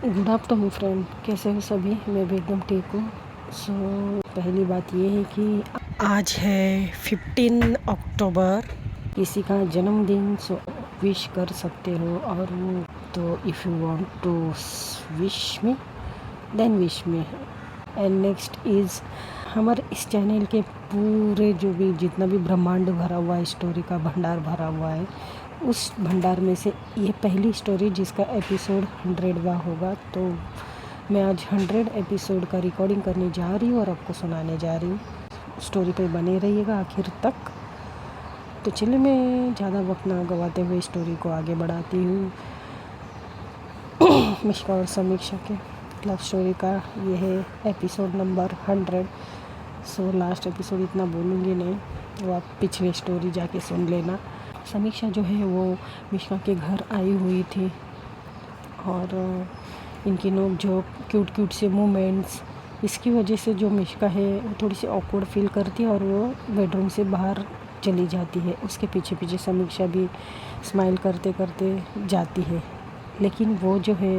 Good afternoon friend, कैसे हो सभी। मैं भी एकदम ठीक हूँ। पहली बात ये है कि आज है 15 अक्टूबर, किसी का जन्मदिन। विश कर सकते हो और तो if you want to wish me then wish me. And next is हमारे इस चैनल के पूरे जो भी जितना भी ब्रह्मांड भरा हुआ है, स्टोरी का भंडार भरा हुआ है, उस भंडार में से ये पहली स्टोरी जिसका एपिसोड 100वां होगा। तो मैं आज 100 एपिसोड का रिकॉर्डिंग करने जा रही हूँ और आपको सुनाने जा रही हूँ। स्टोरी पे बने रहिएगा आखिर तक। तो चलिए, मैं ज़्यादा वक्त ना गवाते हुए स्टोरी को आगे बढ़ाती हूँ। मिश्का और समीक्षा के लव स्टोरी का ये है एपिसोड नंबर 100। लास्ट एपिसोड इतना बोलूँगी नहीं, वो आप पिछले स्टोरी जाके सुन लेना। समीक्षा जो है वो मिश्का के घर आई हुई थी और इनकी नोक झोंक, क्यूट से मूवमेंट्स, इसकी वजह से जो मिश्का है वो थोड़ी सी ऑकवर्ड फील करती है और वो बेडरूम से बाहर चली जाती है। उसके पीछे पीछे समीक्षा भी स्माइल करते करते जाती है, लेकिन वो जो है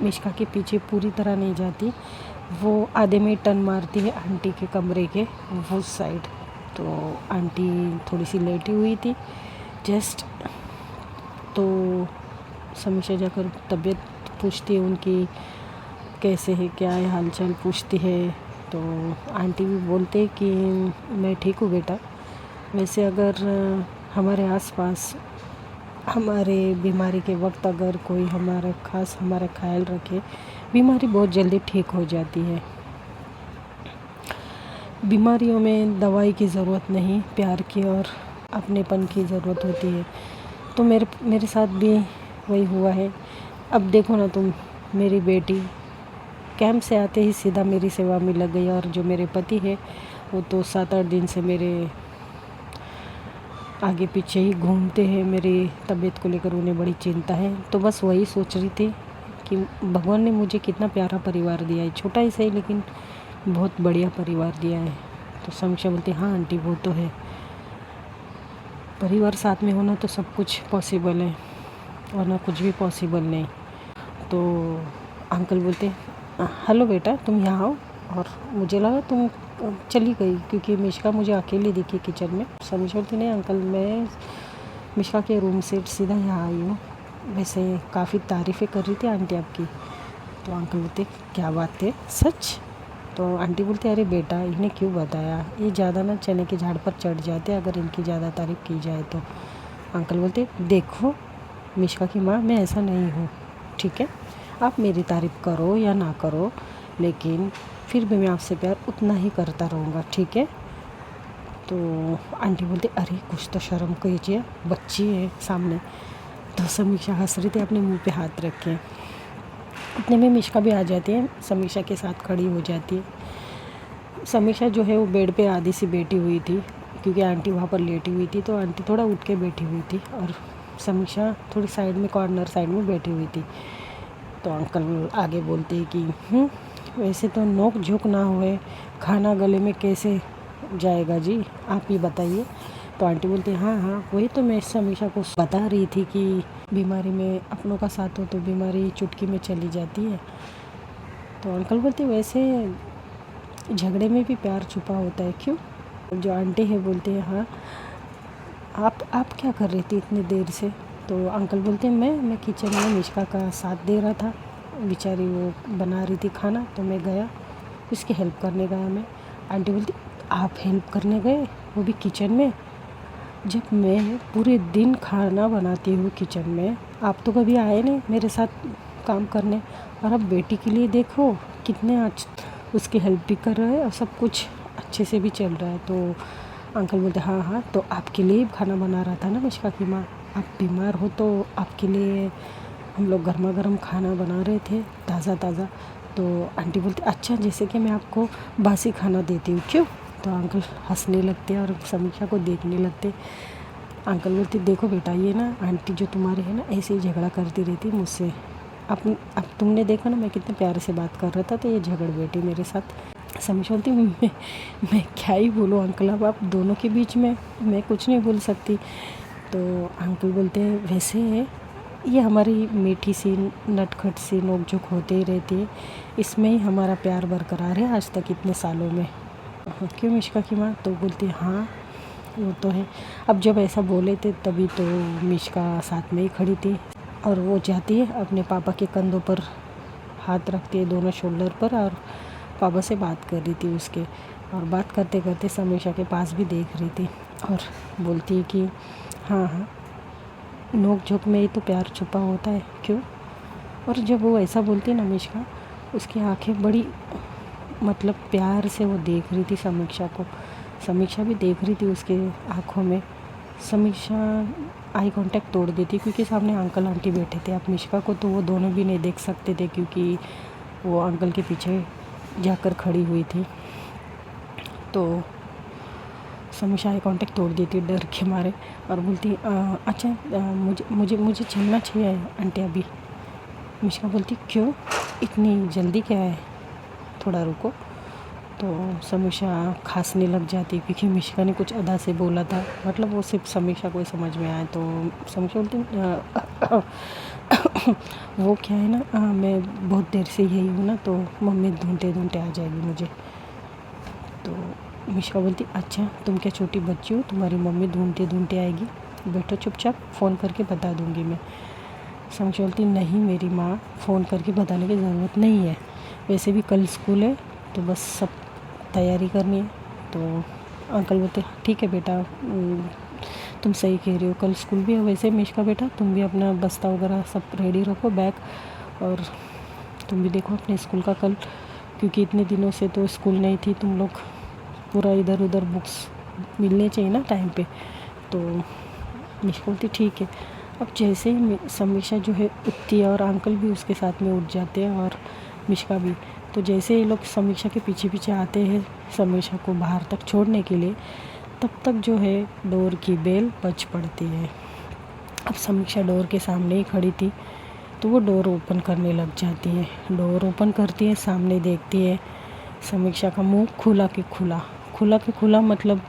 मिश्का के पीछे पूरी तरह नहीं जाती। वो आधे में टर्न मारती है आंटी के कमरे के वो साइड। तो आंटी थोड़ी सी लेटी हुई थी जस्ट, तो समीक्षा जाकर तबीयत पूछती है उनकी, कैसे है, क्या है, हालचाल पूछती है। तो आंटी भी बोलते हैं कि मैं ठीक हूँ बेटा। वैसे अगर हमारे आसपास हमारे बीमारी के वक्त अगर कोई हमारा ख्याल रखे, बीमारी बहुत जल्दी ठीक हो जाती है। बीमारियों में दवाई की ज़रूरत नहीं, प्यार की और अपनेपन की ज़रूरत होती है। तो मेरे साथ भी वही हुआ है। अब देखो ना तुम, मेरी बेटी कैंप से आते ही सीधा मेरी सेवा में लग गई, और जो मेरे पति है वो तो 7-8 दिन से मेरे आगे पीछे ही घूमते हैं। मेरी तबीयत को लेकर उन्हें बड़ी चिंता है। तो बस वही सोच रही थी कि भगवान ने मुझे कितना प्यारा परिवार दिया है, छोटा ही सही लेकिन बहुत बढ़िया परिवार दिया है। तो समीक्षा बोलती, हाँ आंटी वो तो है, परिवार साथ में होना तो सब कुछ पॉसिबल है, वरना कुछ भी पॉसिबल नहीं। तो अंकल बोलते, हेलो बेटा तुम यहाँ आओ। और मुझे लगा तुम चली गई, क्योंकि मिश्का मुझे अकेली दिखी किचन में। समीक्षा बोलती, नहीं अंकल, मैं मिश्का के रूम से सीधा यहाँ आई हूँ। वैसे काफ़ी तारीफ़ें कर रही थी आंटी आपकी। तो अंकल बोलते, क्या बात है, सच? तो आंटी बोलती, अरे बेटा इन्हें क्यों बताया, ये ज़्यादा ना चने के झाड़ पर चढ़ जाते अगर इनकी ज़्यादा तारीफ़ की जाए तो। अंकल बोलते, देखो मिश्का की माँ, मैं ऐसा नहीं हूँ, ठीक है। आप मेरी तारीफ़ करो या ना करो, लेकिन फिर भी मैं आपसे प्यार उतना ही करता रहूँगा, ठीक है। तो आंटी बोलती, अरे कुछ तो शर्म कीजिए, बच्ची है सामने। तो समीक्षा हंस रही थी अपने मुंह पे हाथ रख के। इतने में मिश्का भी आ जाती है, समीक्षा के साथ खड़ी हो जाती है। समीक्षा जो है वो बेड पे आधी सी बैठी हुई थी, क्योंकि आंटी वहाँ पर लेटी हुई थी। तो आंटी थोड़ा उठ के बैठी हुई थी और समीक्षा थोड़ी साइड में, कॉर्नर साइड में बैठी हुई थी। तो अंकल आगे बोलते हैं कि वैसे तो नोक झोंक ना हुए खाना गले में कैसे जाएगा जी, आप ही बताइए। तो आंटी बोलती है, हाँ वही तो मैं समीक्षा को बता रही थी कि बीमारी में अपनों का साथ हो तो बीमारी चुटकी में चली जाती है। तो अंकल बोलते, वैसे झगड़े में भी प्यार छुपा होता है, क्यों? जो आंटी है बोलते हैं, हाँ आप क्या कर रही थी इतनी देर से? तो अंकल बोलते हैं, मैं किचन में मिश्का का साथ दे रहा था, बेचारी वो बना रही थी खाना, तो मैं गया, उसकी हेल्प करने गया मैं। आंटी बोलती, आप हेल्प करने गए, वो भी किचन में? जब मैं पूरे दिन खाना बनाती हूँ किचन में, आप तो कभी आए नहीं मेरे साथ काम करने, और अब बेटी के लिए देखो कितने उसकी हेल्प भी कर रहा है और सब कुछ अच्छे से भी चल रहा है। तो अंकल बोलते, हाँ तो आपके लिए खाना बना रहा था ना मिश्का की माँ, आप बीमार हो तो आपके लिए हम लोग गर्मा गर्म खाना बना रहे थे, ताज़ा। तो आंटी बोलती, अच्छा जैसे कि मैं आपको बासी खाना देती हूँ, क्यों? तो अंकल हंसने लगते और समीक्षा को देखने लगते। अंकल बोलते, देखो बेटा, ये ना आंटी जो तुम्हारी है ना, ऐसे ही झगड़ा करती रहती मुझसे। अब तुमने देखा ना मैं कितने प्यारे से बात कर रहा था, तो ये झगड़ बैठी मेरे साथ। समीक्षा बोलती, मैं क्या ही बोलूँ अंकल, अब आप दोनों के बीच में मैं कुछ नहीं बोल सकती। तो अंकल बोलते हैं, वैसे ये हमारी मीठी सी नटखट सी नोक-झोंक होते ही रहती है। इसमें ही हमारा प्यार बरकरार है आज तक इतने सालों में। क्यों मिष्का की माँ? तो बोलती है हाँ वो तो है। अब जब ऐसा बोले थे तभी तो मिष्का साथ में ही खड़ी थी और वो जाती है अपने पापा के कंधों पर हाथ रखती है, दोनों शोल्डर पर, और पापा से बात कर रही थी उसके। और बात करते करते समीक्षा के पास भी देख रही थी और बोलती है कि हाँ हाँ, नोक झोंक में ही तो प्यार छुपा होता है। क्यों? और जब वो ऐसा बोलती है ना मिष्का, उसकी आंखें बड़ी मतलब प्यार से वो देख रही थी समीक्षा को। समीक्षा भी देख रही थी उसके आँखों में। समीक्षा आई कांटेक्ट तोड़ देती क्योंकि सामने अंकल आंटी बैठे थे। अब मिष्का को तो वो दोनों भी नहीं देख सकते थे क्योंकि वो अंकल के पीछे जाकर खड़ी हुई थी। तो समीक्षा आई कांटेक्ट तोड़ देती डर के मारे और बोलती अच्छा मुझे चलना चाहिए आंटी अभी। मिष्का बोलती क्यों, इतनी जल्दी क्या है, थोड़ा रुको। तो समीक्षा खांसने लग जाती क्योंकि मिष्का ने कुछ अदा से बोला था, मतलब वो सिर्फ समीक्षा को ही समझ में आया। तो समीक्षा बोलती वो क्या है ना, मैं बहुत देर से यही हूँ ना, तो मम्मी ढूंढते ढूंढते आ जाएगी मुझे। तो मिष्का बोलती अच्छा तुम क्या छोटी बच्ची हो, तुम्हारी मम्मी ढूंढते ढूंढते आएगी, बैठो चुपचाप, फ़ोन करके बता दूँगी मैं। समीक्षा बोलती नहीं मेरी माँ, फ़ोन करके बताने की ज़रूरत नहीं है, वैसे भी कल स्कूल है तो बस सब तैयारी करनी है। तो अंकल बोलते ठीक है बेटा, तुम सही कह रही हो, कल स्कूल भी है। वैसे मिष्का बेटा तुम भी अपना बस्ता वगैरह सब रेडी रखो, बैग, और तुम भी देखो अपने स्कूल का कल, क्योंकि इतने दिनों से तो स्कूल नहीं थी, तुम लोग पूरा इधर उधर बुक्स मिलने चाहिए ना टाइम पे। तो मिष्का बोलती ठीक है। अब जैसे ही समीक्षा जो है उठती है और अंकल भी उसके साथ में उठ जाते हैं और मिष्का भी, तो जैसे ये लोग समीक्षा के पीछे पीछे आते हैं समीक्षा को बाहर तक छोड़ने के लिए, तब तक जो है डोर की बेल बज पड़ती है। अब समीक्षा डोर के सामने ही खड़ी थी तो वो डोर ओपन करने लग जाती है। डोर ओपन करती है, सामने देखती है समीक्षा का मुंह खुला के खुला मतलब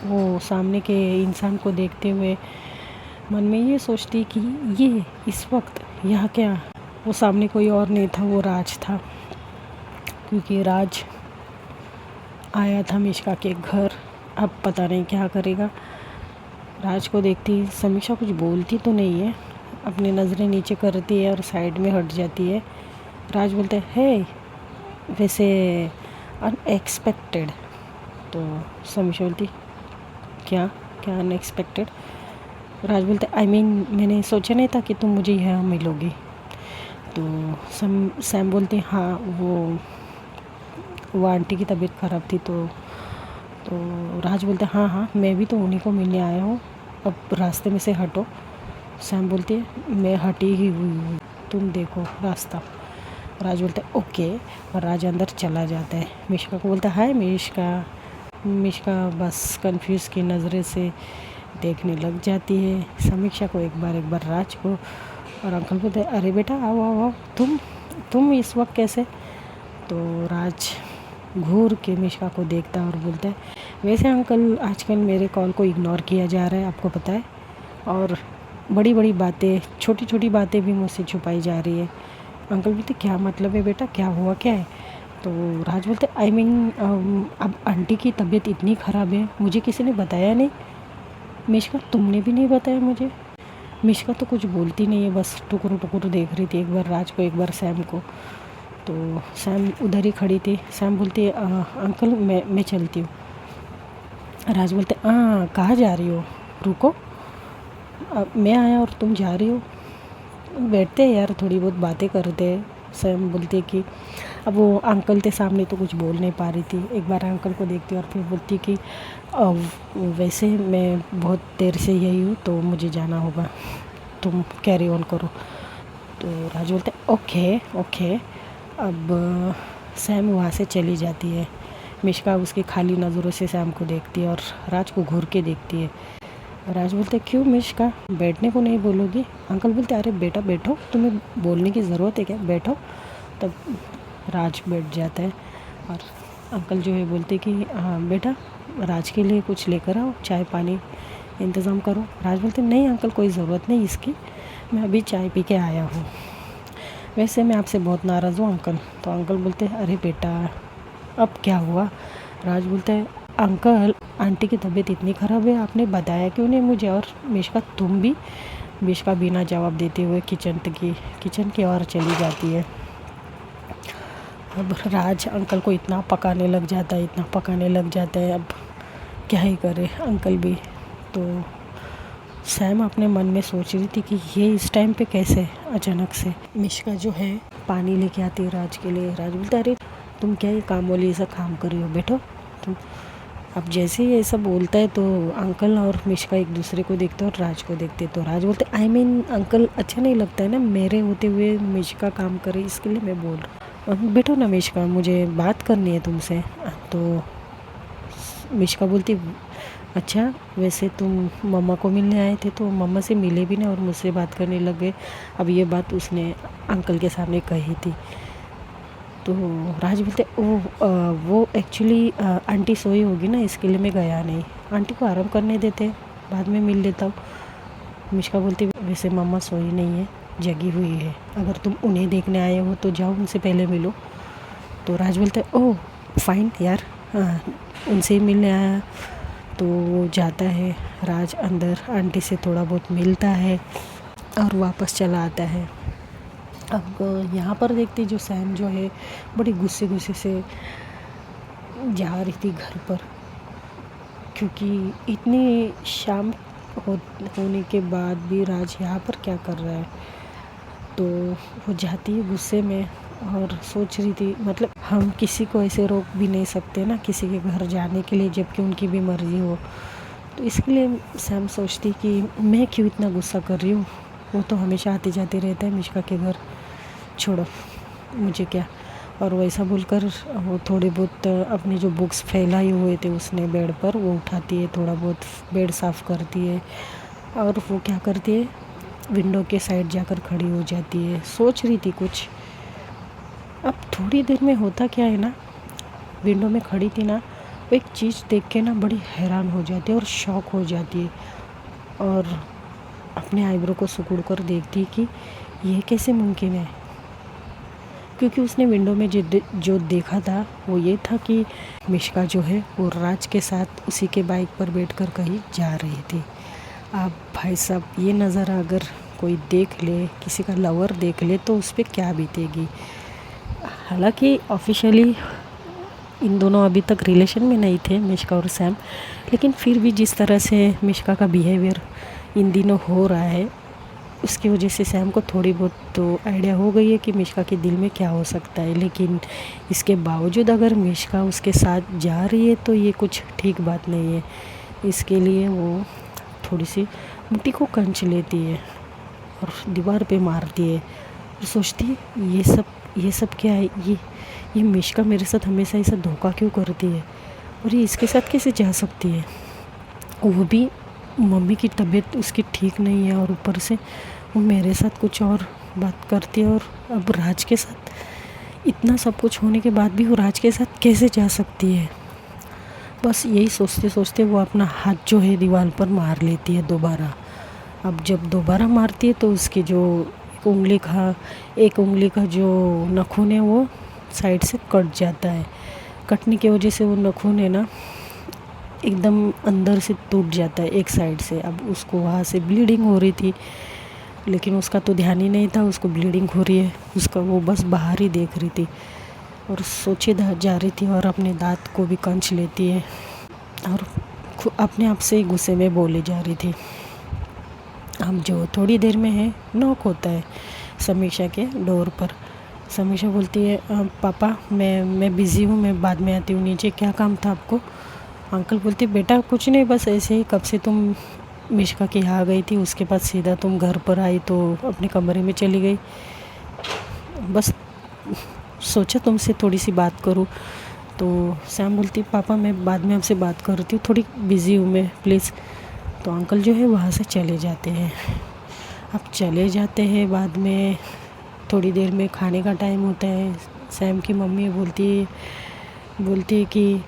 वो सामने के इंसान को देखते हुए मन में ये सोचती कि ये इस वक्त यहाँ क्या, वो सामने कोई और नहीं था, वो राज था, क्योंकि राज आया था मिष्का के घर। अब पता नहीं क्या करेगा। राज को देखती समीक्षा कुछ बोलती तो नहीं है, अपनी नज़रें नीचे करती है और साइड में हट जाती है। राज बोलते है वैसे अनएक्सपेक्टेड। तो समीक्षा बोलती क्या क्या अनएक्सपेक्टेड? राज बोलते आई मीन मैंने सोचा नहीं था कि तुम मुझे यहाँ मिलोगी। तो सैम बोलती हाँ वो आंटी की तबीयत ख़राब थी। तो राज बोलते हाँ हाँ मैं भी तो उन्हीं को मिलने आया हूँ, अब रास्ते में से हटो। सैम बोलती है मैं हटी ही हुई हूँ, तुम देखो रास्ता। राज बोलते ओके, और राज अंदर चला जाता है। मिष्का को बोलता हाय मिष्का बस कंफ्यूज की नज़रें से देखने लग जाती है समीक्षा को, एक बार राज को। और अंकल बोलते अरे बेटा आओ आओ आओ, तुम इस वक्त कैसे? तो राज घूर के मिष्का को देखता है और बोलता है वैसे अंकल आजकल मेरे कॉल को इग्नोर किया जा रहा है, आपको पता है, और बड़ी बड़ी बातें, छोटी छोटी बातें भी मुझसे छुपाई जा रही है। अंकल बोलते क्या मतलब है बेटा, क्या हुआ क्या है? तो राज बोलते आई मीन अब आंटी की तबीयत इतनी ख़राब है, मुझे किसी ने बताया नहीं। मिष्का तुमने भी नहीं बताया मुझे? मिष्का तो कुछ बोलती नहीं है, बस टुकुर देख रही थी, एक बार राज को एक बार सैम को। तो सैम उधर ही खड़ी थी। सैम बोलती है अंकल मैं चलती हूँ। राज बोलते कहाँ जा रही हो, रुको, मैं आया और तुम जा रही हो, बैठते हैं यार थोड़ी बहुत बातें करते हैं। सैम बोलती कि अब वो अंकल के सामने तो कुछ बोल नहीं पा रही थी, एक बार अंकल को देखती और फिर बोलती कि वैसे मैं बहुत देर से यही हूँ तो मुझे जाना होगा, तुम कैरी ऑन करो। तो राज बोलते ओके। अब सैम वहाँ से चली जाती है। मिष्का उसकी खाली नज़रों से सैम को देखती है और राज को घूर के देखती है। राज बोलते क्यों मिष्का, बैठने को नहीं बोलोगी? अंकल बोलते अरे बेटा बैठो, तुम्हें बोलने की ज़रूरत है क्या, बैठो। तब राज बैठ जाता है और अंकल जो है बोलते कि हाँ बेटा राज के लिए कुछ लेकर आओ, चाय पानी इंतज़ाम करो। राज बोलते नहीं अंकल कोई ज़रूरत नहीं इसकी, मैं अभी चाय पी के आया हूँ। वैसे मैं आपसे बहुत नाराज़ हूँ अंकल। तो अंकल बोलते हैं अरे बेटा अब क्या हुआ। राज बोलता है अंकल आंटी की तबीयत इतनी ख़राब है, आपने बताया क्यों नहीं मुझे। और मिश्का तुम भी। मिश्का बिना जवाब देते हुए किचन की ओर चली जाती है। अब राज अंकल को इतना पकाने लग जाता है, अब क्या ही करे अंकल भी। तो सैम अपने मन में सोच रही थी कि ये इस टाइम पे कैसे अचानक से मिश्का जो है पानी लेके आती है राज के लिए। राज बोलता है अरे तुम क्या ये काम वाली ऐसा काम कर रही हो, बैठो तुम। अब जैसे ही ऐसा बोलता है तो अंकल और मिश्का एक दूसरे को देखते और राज को देखते। तो राज बोलते आई मीन अंकल अच्छा नहीं लगता है ना मेरे होते हुए मिश्का काम करे, इसके लिए मैं बोल रहा हूँ। बैठो ना मिश्का, मुझे बात करनी है तुमसे। तो मिश्का बोलती अच्छा वैसे तुम मम्मा को मिलने आए थे तो मम्मा से मिले भी ना और मुझसे बात करने लग गए। अब ये बात उसने अंकल के सामने कही थी। तो राज बोलते वो एक्चुअली आंटी सोई होगी ना इसके लिए मैं गया नहीं, आंटी को आराम करने देते बाद में मिल लेता हूँ। मिश्का बोलती वैसे मम्मा सोई नहीं है, जगी हुई है, अगर तुम उन्हें देखने आए हो तो जाओ उनसे पहले मिलो। तो राज बोलते ओह फाइन यार, हाँ उनसे ही मिलने आया। तो वो जाता है राज अंदर आंटी से थोड़ा बहुत मिलता है और वापस चला आता है। अब यहाँ पर देखते जो सैम जो है बड़ी गुस्से से जा रही थी घर पर, क्योंकि इतनी शाम होने के बाद भी राज यहाँ पर क्या कर रहा है। तो वो जाती है गुस्से में और सोच रही थी मतलब हम किसी को ऐसे रोक भी नहीं सकते ना किसी के घर जाने के लिए जबकि उनकी भी मर्ज़ी हो। तो इसके लिए सैम सोचती कि मैं क्यों इतना गुस्सा कर रही हूँ, वो तो हमेशा आते जाते रहता है मिश्का के घर, छोड़ो मुझे क्या। और वैसा बोलकर वो थोड़ी बहुत अपनी जो बुक्स फैलाए हुए थे उसने बेड पर वो उठाती है, थोड़ा बहुत बेड साफ़ करती है और वो क्या करती है विंडो के साइड जाकर खड़ी हो जाती है। सोच रही थी कुछ। अब थोड़ी देर में होता क्या है ना, विंडो में खड़ी थी ना, वो एक चीज़ देख के ना बड़ी हैरान हो जाती है और शॉक हो जाती है और अपने आईब्रो को सिकुड़ कर देखती है कि ये कैसे मुमकिन है। क्योंकि उसने विंडो में जो देखा था वो ये था कि मिश्का जो है वो राज के साथ उसी के बाइक पर बैठकर कहीं जा रही थी। अब भाई साहब ये नज़ारा अगर कोई देख ले, किसी का लवर देख ले तो उस पर क्या बीतेगी। हालांकि ऑफिशियली इन दोनों अभी तक रिलेशन में नहीं थे मिश्का और सैम, लेकिन फिर भी जिस तरह से मिश्का का बिहेवियर इन दिनों हो रहा है उसकी वजह से सैम को थोड़ी बहुत तो आइडिया हो गई है कि मिश्का के दिल में क्या हो सकता है। लेकिन इसके बावजूद अगर मिश्का उसके साथ जा रही है तो ये कुछ ठीक बात नहीं है। इसके लिए वो थोड़ी सी मिट्टी को कंच लेती है और दीवार पे मारती है और सोचती है ये सब क्या है, ये मिश्का मेरे साथ हमेशा ऐसा धोखा क्यों करती है और ये इसके साथ कैसे जा सकती है। वो भी मम्मी की तबीयत उसकी ठीक नहीं है और ऊपर से वो मेरे साथ कुछ और बात करती है और अब राज के साथ इतना सब कुछ होने के बाद भी वो राज के साथ कैसे जा सकती है। बस यही सोचते सोचते वो अपना हाथ जो है दीवार पर मार लेती है दोबारा। अब जब दोबारा मारती है तो उसकी जो एक उंगली का जो नाखून है वो साइड से कट जाता है। कटने की वजह से वो नाखून है ना एकदम अंदर से टूट जाता है एक साइड से। अब उसको वहाँ से ब्लीडिंग हो रही थी लेकिन उसका तो ध्यान ही नहीं था उसको ब्लीडिंग हो रही है, उसका वो बस बाहर ही देख रही थी और सोचे जा रही थी और अपने दांत को भी कंच लेती है और अपने आप से गुस्से में बोले जा रही थी। अब जो थोड़ी देर में है नॉक होता है समीक्षा के डोर पर। समीक्षा बोलती है पापा मैं बिज़ी हूँ, मैं बाद में आती हूँ नीचे, क्या काम था आपको। अंकल बोलते बेटा कुछ नहीं, बस ऐसे ही कब से तुम मिश्का के यहाँ गई थी उसके बाद सीधा तुम घर पर आई तो अपने कमरे में चली गई, बस सोचा तुमसे थोड़ी सी बात करूँ। तो सैम बोलती पापा मैं बाद में आपसे बात करती हूँ, थोड़ी बिज़ी हूँ मैं प्लीज़। तो अंकल जो है वहाँ से चले जाते हैं। अब चले जाते हैं, बाद में थोड़ी देर में खाने का टाइम होता है। सैम की मम्मी बोलती है कि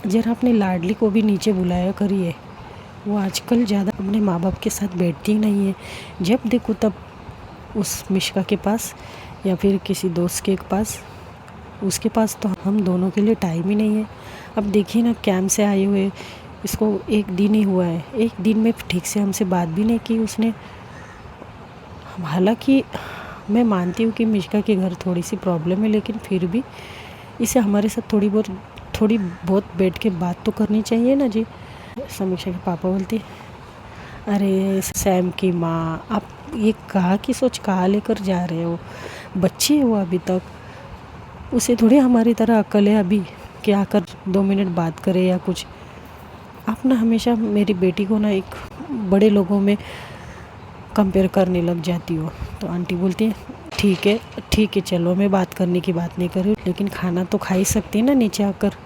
ज़रा अपने लाडली को भी नीचे बुलाया करिए, वो आजकल ज़्यादा अपने माँ बाप के साथ बैठती नहीं है, जब देखो तब उस मिश्का के पास या फिर किसी दोस्त के पास। उसके पास तो हम दोनों के लिए टाइम ही नहीं है। अब देखिए ना, कैंप से आए हुए इसको 1 दिन ही हुआ है, 1 दिन में ठीक से हमसे बात भी नहीं की उसने। हालांकि मैं मानती हूँ कि मिश्का के घर थोड़ी सी प्रॉब्लम है, लेकिन फिर भी इसे हमारे साथ थोड़ी बहुत बैठ के बात तो करनी चाहिए ना जी। समीक्षा के पापा बोलते, अरे सैम की माँ, आप ये कहा कि सोच कहाँ लेकर जा रहे हो, बच्ची है वो अभी तक, उसे थोड़ी हमारी तरह अक्ल है अभी कि आकर 2 मिनट बात करे या कुछ। आप ना हमेशा मेरी बेटी को ना एक बड़े लोगों में कंपेयर करने लग जाती हो। तो आंटी बोलती है, ठीक है चलो, मैं बात करने की बात नहीं कर रही, लेकिन खाना तो खा ही सकती है ना नीचे आकर।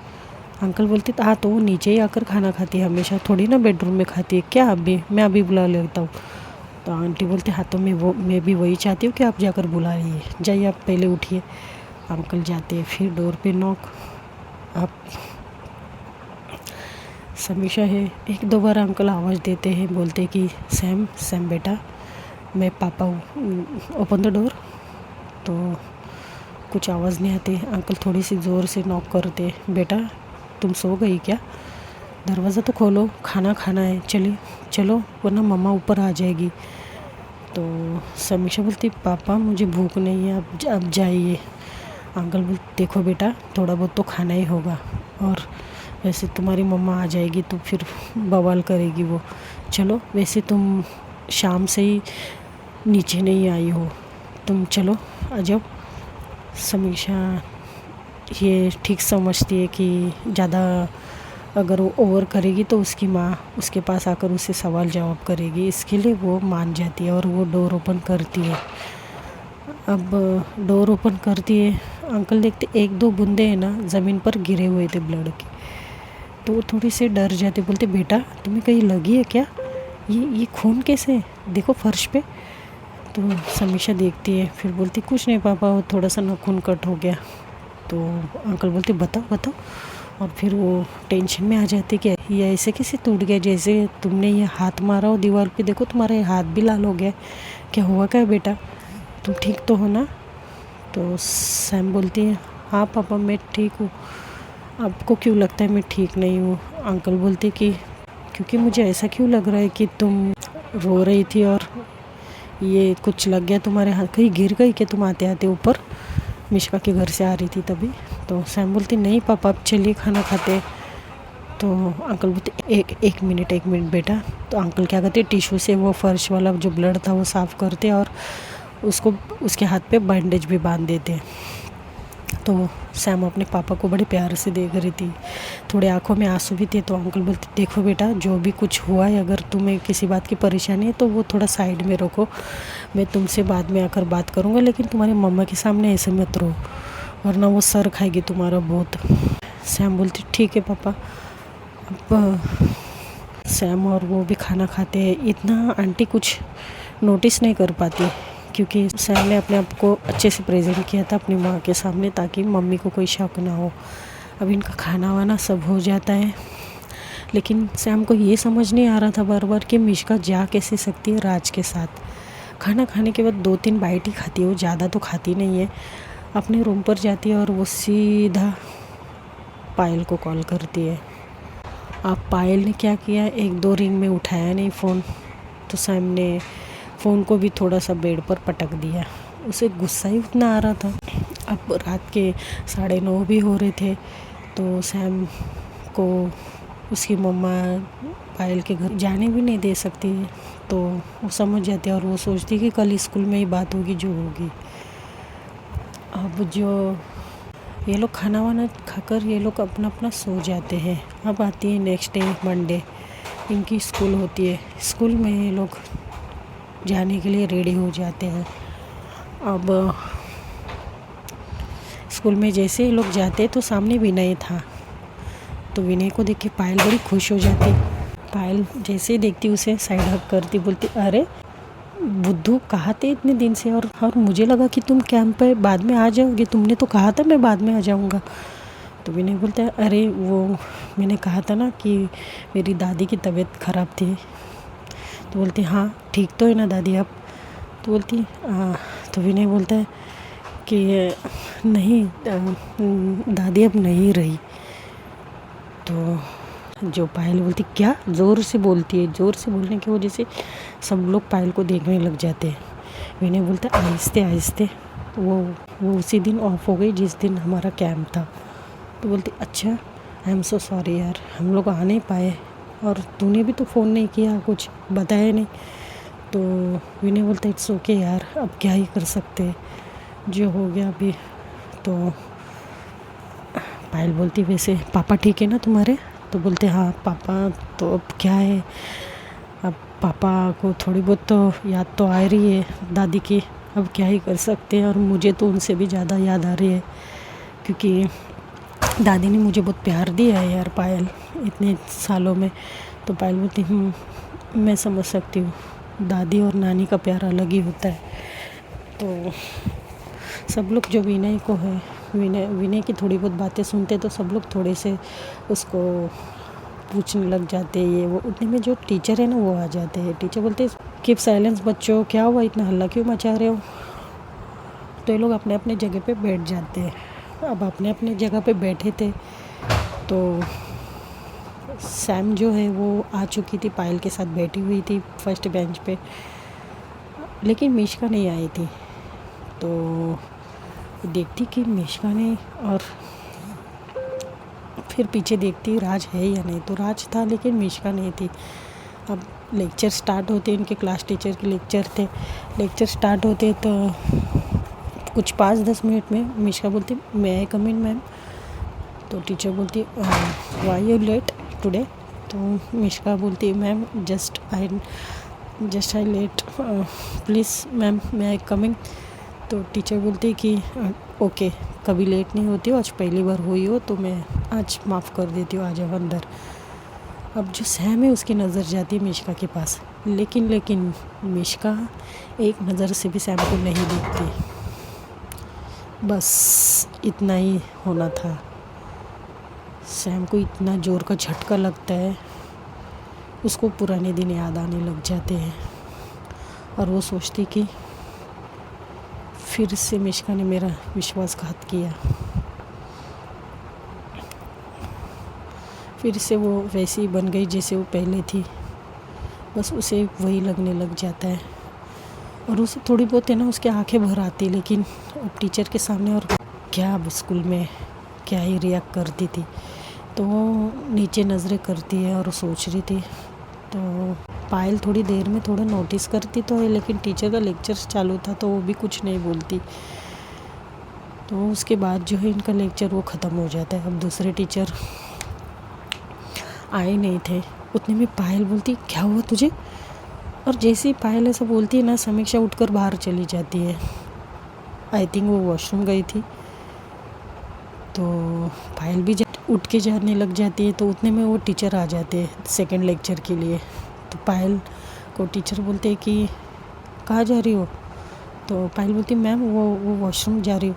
अंकल बोलते, हाँ तो वो नीचे ही आकर खाना खाती है हमेशा, थोड़ी ना बेडरूम में खाती है क्या। मैं अभी बुला लेता हूँ। तो आंटी बोलते, हाँ तो मैं भी वही चाहती हूँ कि आप जाकर बुला लीजिए, जाइए आप पहले उठिए। अंकल जाते हैं, फिर डोर पे नॉक। आप समीक्षा है, 1-2 बार अंकल आवाज़ देते हैं, बोलते कि सैम बेटा, मैं पापा हूँ, ओपन द डोर। तो कुछ आवाज़ नहीं आती। अंकल थोड़ी सी ज़ोर से नॉक करते, बेटा तुम सो गई क्या, दरवाज़ा तो खोलो, खाना खाना है, चलिए चलो वरना मम्मा ऊपर आ जाएगी। तो समीक्षा बोलती, पापा मुझे भूख नहीं है, अब जाइए। अंकल बोलते, देखो बेटा थोड़ा बहुत तो खाना ही होगा, और वैसे तुम्हारी मम्मा आ जाएगी तो फिर बवाल करेगी वो। चलो वैसे तुम शाम से ही नीचे नहीं आई हो, तुम चलो आ जाओ। समीक्षा ये ठीक समझती है कि ज़्यादा अगर वो ओवर करेगी तो उसकी माँ उसके पास आकर उससे सवाल जवाब करेगी, इसके लिए वो मान जाती है और वो डोर ओपन करती है। अब डोर ओपन करती है, अंकल देखते 1-2 बूंदे हैं ना ज़मीन पर गिरे हुए थे ब्लड के। तो वो थोड़ी से डर जाते, बोलते, बेटा तुम्हें कहीं लगी है क्या, ये खून कैसे है, देखो फर्श पे। तो समीक्षा देखती है, फिर बोलती, कुछ नहीं पापा, वो थोड़ा सा नाखून कट हो गया। तो अंकल बोलते, बताओ। और फिर वो टेंशन में आ जाते कि ये ऐसे कैसे टूट गया, जैसे तुमने ये हाथ मारा हो दीवार पे, देखो तुम्हारा ये हाथ भी लाल हो गया, क्या हुआ क्या बेटा, तुम ठीक तो हो ना। तो सैम बोलती है, हाँ पापा मैं ठीक हूँ। आपको क्यों लगता है मैं ठीक नहीं हूँ। अंकल बोलते कि क्योंकि मुझे ऐसा क्यों लग रहा है कि तुम रो रही थी और ये कुछ लग गया तुम्हारे हाथ, कहीं गिर गई कि तुम आते आते ऊपर मिश्का के घर से आ रही थी तभी। तो सैम बोलती, नहीं पापा अब चलिए खाना खाते। तो अंकल बोलते, एक मिनट बेटा। तो अंकल क्या करते, टिश्यू से वो फर्श वाला जो ब्लड था वो साफ़ करते और उसको उसके हाथ पे बैंडेज भी बांध देते। तो सैम अपने पापा को बड़े प्यार से देख रही थी, थोड़े आंखों में आंसू भी थे। तो अंकल बोलते, देखो बेटा जो भी कुछ हुआ है, अगर तुम्हें किसी बात की परेशानी है तो वो थोड़ा साइड में रखो, मैं तुमसे बाद में आकर बात करूँगा, लेकिन तुम्हारी मम्मा के सामने ऐसे मत रहो वरना वो सर खाएगी तुम्हारा बहुत। सैम बोलती, ठीक है पापा। अब सैम और वो भी खाना खाते हैं, इतना आंटी कुछ नोटिस नहीं कर पाती क्योंकि सैम ने अपने आप को अच्छे से प्रेजेंट किया था अपनी माँ के सामने ताकि मम्मी को कोई शक ना हो। अब इनका खाना वाना सब हो जाता है, लेकिन सैम को ये समझ नहीं आ रहा था बार बार कि मिश्का जा कैसे सकती है राज के साथ। खाना खाने के बाद 2-3 बाइट ही खाती है, वो ज़्यादा तो खाती नहीं है। अपने रूम पर जाती है और वो सीधा पायल को कॉल करती है। अब पायल ने क्या किया, 1-2 रिंग में उठाया नहीं फ़ोन, तो सैम ने फ़ोन को भी थोड़ा सा बेड पर पटक दिया। उसे गुस्सा ही उतना आ रहा था। अब रात के 9:30 भी हो रहे थे, तो सैम को उसकी मम्मा पायल के घर जाने भी नहीं दे सकती है। तो वो समझ जाती है और वो सोचती कि कल स्कूल में ही बात होगी जो होगी। अब जो ये लोग खाना वाना खाकर ये लोग अपना अपना सो जाते हैं। अब आती है नेक्स्ट डे मंडे, इनकी स्कूल होती है। स्कूल में ये लोग जाने के लिए रेडी हो जाते हैं। अब स्कूल में जैसे ये लोग जाते तो सामने विनय था, तो विनय को देख के पायल बड़ी खुश हो जाती। पायल जैसे ही देखती उसे साइड हक करती, बोलती, अरे बुद्धू कहाँ थे इतने दिन से, और मुझे लगा कि तुम कैंप पे बाद में आ जाओगे, तुमने तो कहा था मैं बाद में आ जाऊँगा। तो विनय बोलता है, अरे वो मैंने कहा था ना कि मेरी दादी की तबीयत ख़राब थी। तो बोलते, हाँ ठीक तो है ना दादी अब। तो बोलती तो विनय बोलता है कि नहीं दादी अब नहीं रही। तो जो पायल बोलती क्या, ज़ोर से बोलती है। ज़ोर से बोलने की वजह से सब लोग पायल को देखने लग जाते हैं। विनय बोलता है आहिस्ते आहिस्ते। वो उसी दिन ऑफ हो गई जिस दिन हमारा कैंप था। तो बोलती अच्छा आई एम सो सॉरी यार, हम लोग आ नहीं पाए और तूने भी तो फ़ोन नहीं किया, कुछ बताया नहीं। तो विनय बोलता इट्स ओके यार, अब क्या ही कर सकते, जो हो गया अभी। तो पायल बोलती वैसे पापा ठीक है ना तुम्हारे? तो बोलते हाँ पापा, तो अब क्या है, अब पापा को थोड़ी बहुत तो याद तो आ रही है दादी की, अब क्या ही कर सकते हैं। और मुझे तो उनसे भी ज़्यादा याद आ रही है, क्योंकि दादी ने मुझे बहुत प्यार दिया है यार पायल, इतने सालों में। तो पायल बोलती मैं समझ सकती हूँ, दादी और नानी का प्यार अलग ही होता है। तो सब लोग जो विनय को है, विनय की थोड़ी बहुत बातें सुनते तो सब लोग थोड़े से उसको पूछने लग जाते हैं ये वो। उतने में जो टीचर है ना वो आ जाते हैं। टीचर बोलते कीप साइलेंस बच्चों, क्या हुआ, इतना हल्ला क्यों मचा रहे हो? तो ये लोग अपने अपने जगह पे बैठ जाते हैं। अब अपने अपने जगह पे बैठे थे तो सैम जो है वो आ चुकी थी, पायल के साथ बैठी हुई थी फर्स्ट बेंच पे, लेकिन मिश्का नहीं आई थी। तो देखती कि मिश्का नहीं, और फिर पीछे देखती राज है या नहीं। तो राज था लेकिन मिश्का नहीं थी। अब लेक्चर स्टार्ट होते, इनके क्लास टीचर के लेक्चर थे। लेक्चर स्टार्ट होते तो कुछ 5-10 मिनट में मिश्का बोलती मैं आई कम इन मैम? तो टीचर बोलती वाई यू लेट टुडे? तो मिश्का बोलती ma'am just I let, please ma'am मैं आई कमिंग? तो टीचर बोलती कि ओके, कभी लेट नहीं होती हो, आज पहली बार हुई हो तो मैं आज माफ़ कर देती हूँ, आ जाओ अंदर। अब जो सैम है उसकी नज़र जाती है मिश्का के पास, लेकिन मिश्का एक नज़र से भी सैम को नहीं देखती। बस इतना ही होना था। सैम को इतना ज़ोर का झटका लगता है, उसको पुराने दिन याद आने लग जाते हैं और वो सोचती कि फिर से मिश्का ने मेरा विश्वासघात किया। फिर से वो वैसी ही बन गई जैसे वो पहले थी, बस उसे वही लगने लग जाता है। और उसे थोड़ी बहुत है ना उसकी आंखें भर आती, लेकिन अब टीचर के सामने और क्या, अब स्कूल में क्या ही रिएक्ट करती थी। तो वो नीचे नज़रें करती है और सोच रही थी। तो पायल थोड़ी देर में थोड़ा नोटिस करती तो है, लेकिन टीचर का लेक्चर चालू था तो वो भी कुछ नहीं बोलती। तो उसके बाद जो है इनका लेक्चर वो ख़त्म हो जाता है। अब दूसरे टीचर आए नहीं थे। उतने में पायल बोलती क्या हुआ तुझे? और जैसे ही पायल ऐसा बोलती है ना, समीक्षा उठकर बाहर चली जाती है। आई थिंक वो वॉशरूम गई थी। तो पायल भी उठ के जाने लग जाती है। तो उतने में वो टीचर आ जाते हैं सेकंड लेक्चर के लिए। तो पायल को टीचर बोलते हैं कि कहाँ जा रही हो? तो पायल बोलती मैम वो वॉशरूम जा रही हो।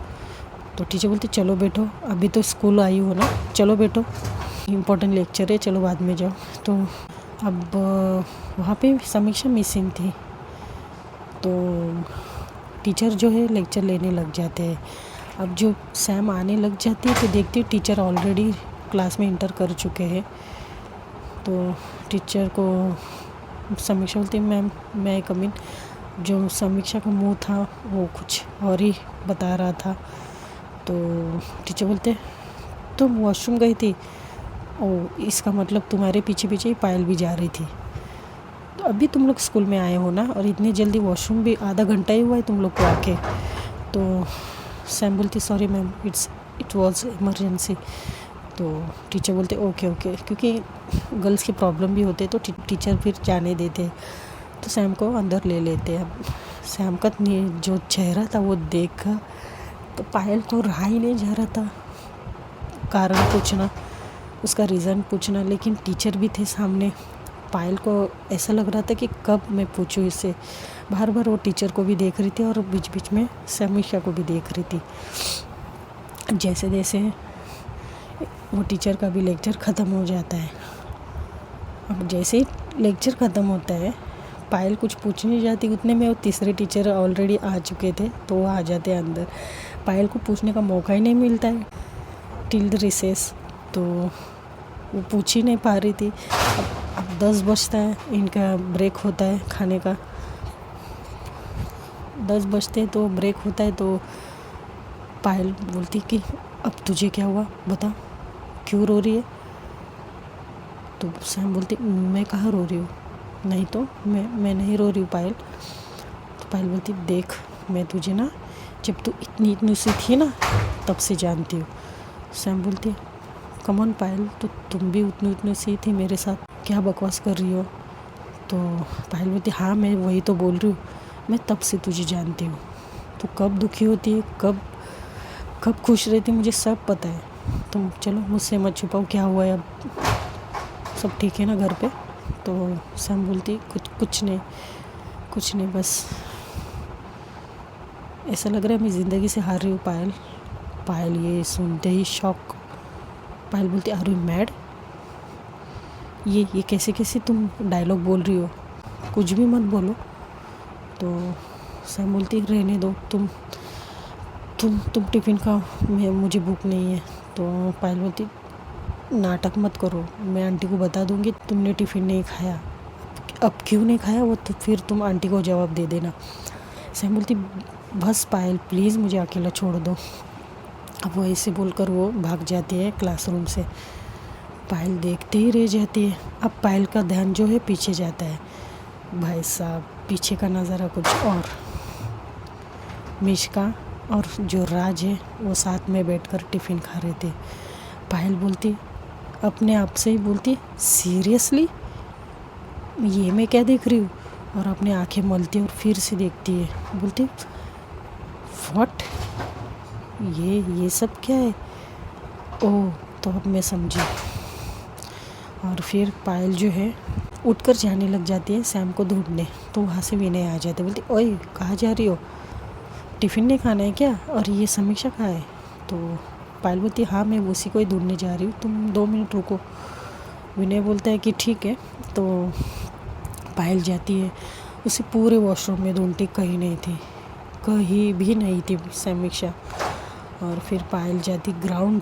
तो टीचर बोलती चलो बैठो, अभी तो स्कूल आई हो ना, चलो बैठो, इम्पोर्टेंट लेक्चर है, चलो बाद में जाओ। तो अब वहाँ पे समीक्षा मिसिंग थी। तो टीचर जो है लेक्चर लेने लग जाते हैं। अब जो सैम आने लग जाती है तो देखती है टीचर ऑलरेडी क्लास में इंटर कर चुके हैं। तो टीचर को समीक्षा बोलती मैम मैं कम इन। जो समीक्षा का मुंह था वो कुछ और ही बता रहा था। तो टीचर बोलते तुम वॉशरूम गई थी? ओ, इसका मतलब तुम्हारे पीछे पीछे ही पायल भी जा रही थी। तो अभी तुम लोग स्कूल में आए हो ना, और इतनी जल्दी वॉशरूम भी आधा घंटा ही हुआ है तुम लोग को आके। तो सैम बोलती sorry ma'am it was emergency. तो टीचर बोलते ओके, क्योंकि गर्ल्स की प्रॉब्लम भी होते तो टीचर फिर जाने देते। तो सैम को अंदर ले लेते। अब सैम का जो चेहरा था वो देख तो पायल को रहा ही नहीं जा रहा था कारण पूछना, उसका रीज़न पूछना। लेकिन टीचर भी थे सामने। पायल को ऐसा लग रहा था कि कब मैं पूछूं इससे। बार बार वो टीचर को भी देख रही थी और बीच बीच में समीक्षा को भी देख रही थी। जैसे जैसे वो टीचर का भी लेक्चर ख़त्म हो जाता है। अब जैसे ही लेक्चर ख़त्म होता है पायल कुछ पूछने जाती उतने में वो तीसरे टीचर ऑलरेडी आ चुके थे, तो वो आ जाते हैं अंदर। पायल को पूछने का मौका ही नहीं मिलता है टिल द रिसेस, तो वो पूछ ही नहीं पा रही थी। अब 10 बजता है, इनका ब्रेक होता है खाने का, 10 बजते हैं तो ब्रेक होता है। तो पायल बोलती कि अब तुझे क्या हुआ, बता क्यों रो रही है। तो सैम बोलती मैं कहाँ रो रही हूँ, नहीं तो मैं नहीं रो रही हूँ पायल। तो पायल बोलती देख, मैं तुझे ना जब तू इतनी इतनी सी थी ना तब से जानती हूँ। सैम बोलती कम ऑन पायल, तो तुम भी उतनी उतनी सी थी मेरे साथ, क्या बकवास कर रही हो। तो पायल बोलती हाँ मैं वही तो बोल रही हूँ, मैं तब से तुझे जानती हूँ, तो कब दुखी होती है, कब खुश रहती, मुझे सब पता है। तुम चलो मुझसे मत छुपाओ, क्या हुआ है, अब सब ठीक है ना घर पे। तो सैम बोलती कुछ नहीं, बस ऐसा लग रहा है मैं ज़िंदगी से हार रही हूँ पायल। पायल ये सुनते ही शॉक। पायल बोलती आर यू मैड, ये कैसे तुम डायलॉग बोल रही हो, कुछ भी मत बोलो। तो सैम बोलती रहने दो, तुम टिफ़िन खाओ, मुझे भूख नहीं है। तो पायल बोलती नाटक मत करो, मैं आंटी को बता दूंगी तुमने टिफ़िन नहीं खाया। अब क्यों नहीं खाया वो तो फिर तुम आंटी को जवाब दे देना। सैम बोलती बस पायल प्लीज़ मुझे अकेला छोड़ दो। अब वो ऐसे बोलकर वो भाग जाती है क्लासरूम से। पायल देखते ही रह जाती है। अब पायल का ध्यान जो है पीछे जाता है। भाई साहब पीछे का नज़ारा कुछ और। मिश्का और जो राज है वो साथ में बैठकर टिफ़िन खा रहे थे। पायल बोलती अपने आप से ही बोलती सीरियसली ये मैं क्या देख रही हूँ, और अपने आंखें मलती और फिर से देखती है। बोलती व्हाट, ये सब क्या है। ओह तो अब मैं समझी। और फिर पायल जो है उठकर जाने लग जाती है सैम को ढूंढने। तो वहाँ से विनय आ जाते, बोलती ओए कहाँ जा रही हो, टिफ़िन नहीं खाना है क्या, और ये समीक्षा कहाँ है। तो पायल बोलती हाँ मैं उसी को ही ढूंढने जा रही हूँ, तुम 2 मिनट रुको। विनय बोलता है कि ठीक है। तो पायल जाती है, उसे पूरे वॉशरूम में ढूंढती, कहीं नहीं थी, कहीं भी नहीं थी समीक्षा। और फिर पायल जाती ग्राउंड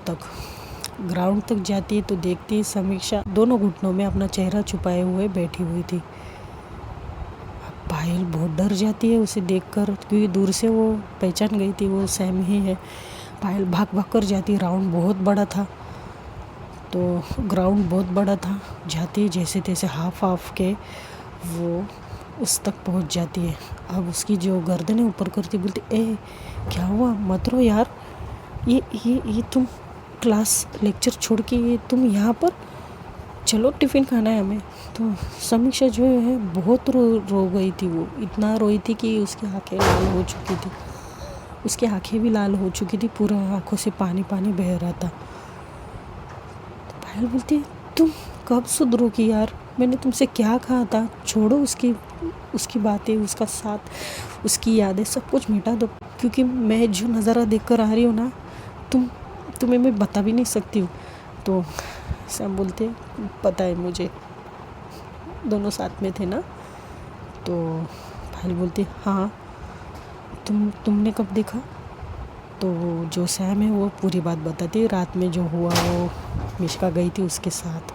तक जाती है तो देखती है समीक्षा दोनों घुटनों में अपना चेहरा छुपाए हुए बैठी हुई थी। पायल बहुत डर जाती है उसे देखकर, क्योंकि दूर से वो पहचान गई थी वो सैम ही है। पायल भाग कर जाती, राउंड बहुत बड़ा था, तो ग्राउंड बहुत बड़ा था, जाती जैसे तैसे हाफ के वो उस तक पहुंच जाती है। अब उसकी जो गर्दन है ऊपर करती, बोलती ए क्या हुआ, मत रो यार, ये तुम क्लास लेक्चर छोड़ के ये तुम यहाँ पर, चलो टिफ़िन खाना है हमें। तो समीक्षा जो है बहुत रो गई थी, वो इतना रोई थी कि उसकी आंखें लाल हो चुकी थी, उसकी आंखें भी लाल हो चुकी थी, पूरा आंखों से पानी बह रहा था। तो पायल बोलती तुम कब सुधरोगी यार, मैंने तुमसे क्या कहा था, छोड़ो उसकी बातें, उसका साथ, उसकी यादें सब कुछ मिटा दो, क्योंकि मैं जो नज़ारा देख कर आ रही हूँ ना तुम्हें मैं बता भी नहीं सकती हूँ। तो सैम बोलते पता है मुझे, दोनों साथ में थे ना। तो पायल बोलती हाँ तुमने कब देखा। तो जो सैम है वो पूरी बात बताती है, रात में जो हुआ वो मिश्का गई थी उसके साथ।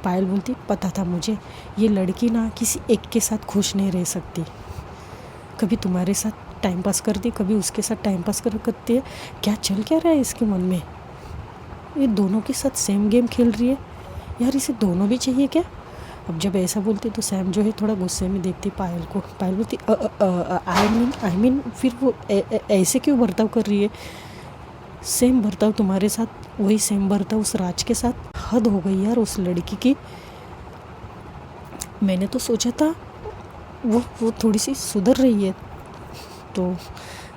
पायल बोलती पता था मुझे, ये लड़की ना किसी एक के साथ खुश नहीं रह सकती, कभी तुम्हारे साथ टाइम पास करती, कभी उसके साथ टाइम पास करती है, क्या चल क्या रहा है इसके मन में, ये दोनों के साथ सेम गेम खेल रही है यार, इसे दोनों भी चाहिए क्या। अब जब ऐसा बोलती तो सैम जो है थोड़ा गुस्से में देखती पायल को। पायल बोलती आई मीन फिर वो ऐसे क्यों बर्ताव कर रही है, सेम बर्ताव तुम्हारे साथ, वही सेम बर्ताव उस राज के साथ, हद हो गई यार उस लड़की की। मैंने तो सोचा था वो थोड़ी सी सुधर रही है। तो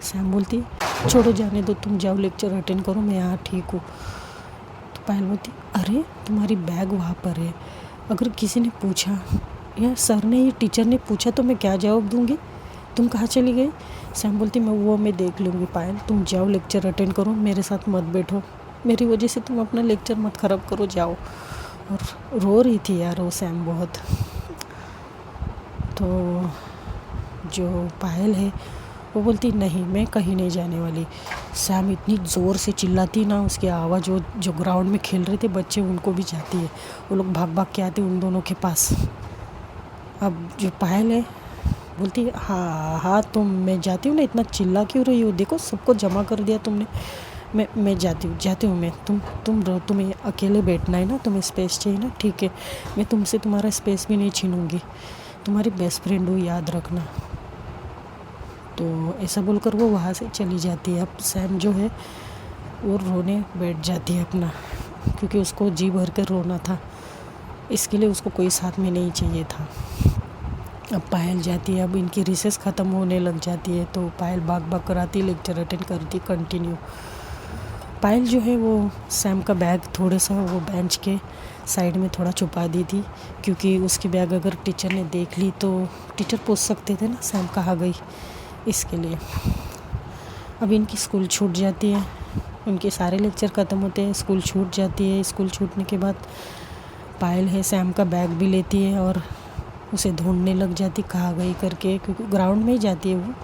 सैम बोलती छोड़ो जाने दो, तुम जाओ लेक्चर अटेंड करो, मैं यहाँ ठीक हूँ। तो पायल बोलती अरे तुम्हारी बैग वहाँ पर है, अगर किसी ने पूछा या सर ने या टीचर ने पूछा तो मैं क्या जवाब दूँगी, तुम कहाँ चली गई। सैम बोलती मैं देख लूँगी पायल, तुम जाओ लेक्चर अटेंड करो, मेरे साथ मत बैठो, मेरी वजह से तुम अपना लेक्चर मत ख़राब करो, जाओ। और रो रही थी यार वो सैम बहुत। तो जो पायल है वो बोलती नहीं, मैं कहीं नहीं जाने वाली। सैम इतनी ज़ोर से चिल्लाती ना, उसकी आवाज़ जो ग्राउंड में खेल रहे थे बच्चे उनको भी जाती है। वो लोग भाग भाग के आते उन दोनों के पास। अब जो पायल है बोलती है हाँ हाँ तुम, मैं जाती हूँ ना, इतना चिल्ला क्यों रही हो, देखो सबको जमा कर दिया तुमने। मैं जाती हूँ मैं, तुम रहो, तुम्हें अकेले बैठना है ना, तुम्हें स्पेस चाहिए ना, ठीक है, मैं तुमसे तुम्हारा स्पेस भी नहीं छीनूंगी, तुम्हारी बेस्ट फ्रेंड हूँ, याद रखना। तो ऐसा बोलकर वो वहाँ से चली जाती है। अब सैम जो है वो रोने बैठ जाती है अपना, क्योंकि उसको जी भर कर रोना था, इसके लिए उसको कोई साथ में नहीं चाहिए था। अब पायल जाती है, अब इनकी रिसेस ख़त्म होने लग जाती है, तो पायल भाग भाग कर आती, लेक्चर अटेंड करती कंटिन्यू। पायल जो है वो सैम का बैग थोड़ा सा वो बेंच के साइड में थोड़ा छुपा दी थी, क्योंकि उसकी बैग अगर टीचर ने देख ली तो टीचर पूछ सकते थे ना सैम कहाँ गई, इसके लिए। अब इनकी स्कूल छूट जाती है, उनके सारे लेक्चर ख़त्म होते हैं, स्कूल छूट जाती है। स्कूल छूटने के बाद पायल है सैम का बैग भी लेती है और उसे ढूंढने लग जाती कहाँ गई करके, क्योंकि ग्राउंड में ही जाती है वो,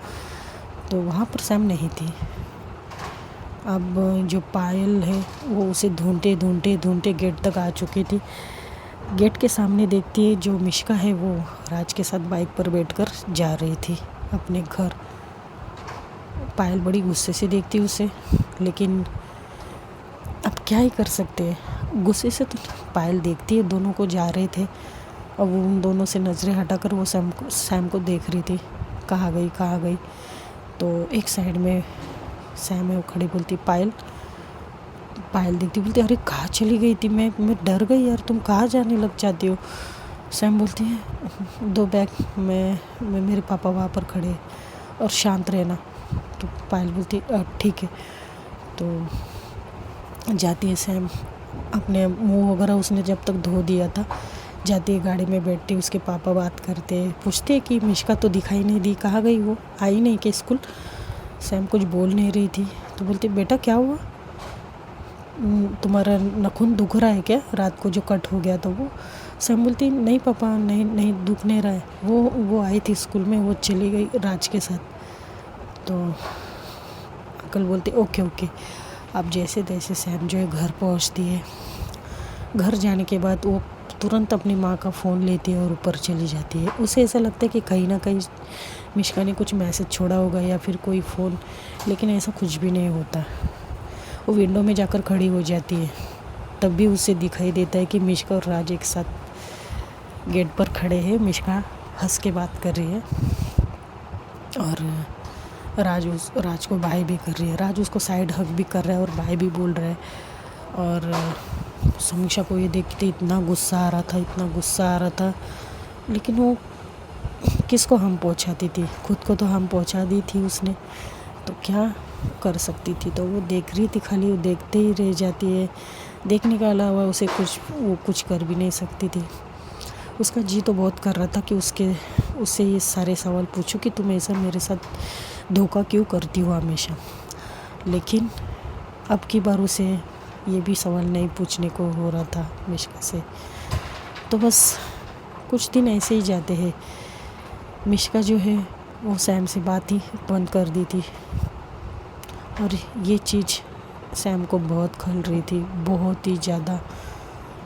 तो वहाँ पर सैम नहीं थी। अब जो पायल है वो उसे ढूंढते ढूंढते ढूंढते गेट तक आ चुकी थी। गेट के सामने देखती है जो मिश्का है वो राज के साथ बाइक पर बैठकर जा रही थी अपने घर। पायल बड़ी गुस्से से देखती उसे, लेकिन अब क्या ही कर सकते हैं, गुस्से से तो पायल देखती है दोनों को जा रहे थे। अब वो उन दोनों से नज़रें हटाकर वो सैम को देख रही थी, कहाँ गई। तो एक साइड में सैम है वो खड़ी, बोलती पायल देखती, बोलती अरे कहाँ चली गई थी, मैं डर गई यार, तुम कहाँ जाने लग जाती हो। सैम बोलती है 2 बैग में मेरे पापा वहाँ पर खड़े हैं और शांत रहना। तो पायल बोलती ठीक है। तो जाती है सैम, अपने मुंह वगैरह उसने जब तक धो दिया था, जाती है गाड़ी में बैठती, उसके पापा बात करते, पूछते कि मिश्का तो दिखाई नहीं दी, कहाँ गई, वो आई नहीं कि स्कूल। सैम कुछ बोल नहीं रही थी, तो बोलती बेटा क्या हुआ, तुम्हारा नाखून दुख रहा है क्या, रात को जो कट हो गया था वो। सैम बोलती नहीं पापा, नहीं दुख नहीं रहा है, वो आई थी स्कूल में, वो चली गई राज के साथ। तो अंकल बोलते ओके। अब जैसे तैसे सैम जो है घर पहुंचती है। घर जाने के बाद वो तुरंत अपनी माँ का फ़ोन लेती है और ऊपर चली जाती है। उसे ऐसा लगता है कि कहीं ना कहीं मिश्का ने कुछ मैसेज छोड़ा होगा या फिर कोई फ़ोन, लेकिन ऐसा कुछ भी नहीं होता। वो विंडो में जाकर खड़ी हो जाती है, तब भी उसे दिखाई देता है कि मिश्का और राज एक साथ गेट पर खड़े हैं। मिश्का हंस के बात कर रही है और राज को बाय भी कर रही है। राज उसको साइड हग भी कर रहा है और बाय भी बोल रहा है। और समीक्षा को ये देखते इतना गुस्सा आ रहा था, लेकिन वो किसको हम पहुंचाती थी, खुद को तो हम पहुंचा दी थी उसने, तो क्या कर सकती थी। तो वो देख रही थी, खाली वो देखते ही रह जाती है, देखने के अलावा उसे कुछ कर भी नहीं सकती थी। उसका जी तो बहुत कर रहा था कि उससे ये सारे सवाल पूछूं कि तुम ऐसा मेरे साथ धोखा क्यों करती हो हमेशा, लेकिन अब की बार उसे ये भी सवाल नहीं पूछने को हो रहा था मिश्का से। तो बस कुछ दिन ऐसे ही जाते हैं। मिश्का जो है वो सैम से बात ही बंद कर दी थी और ये चीज़ सैम को बहुत खल रही थी, बहुत ही ज़्यादा।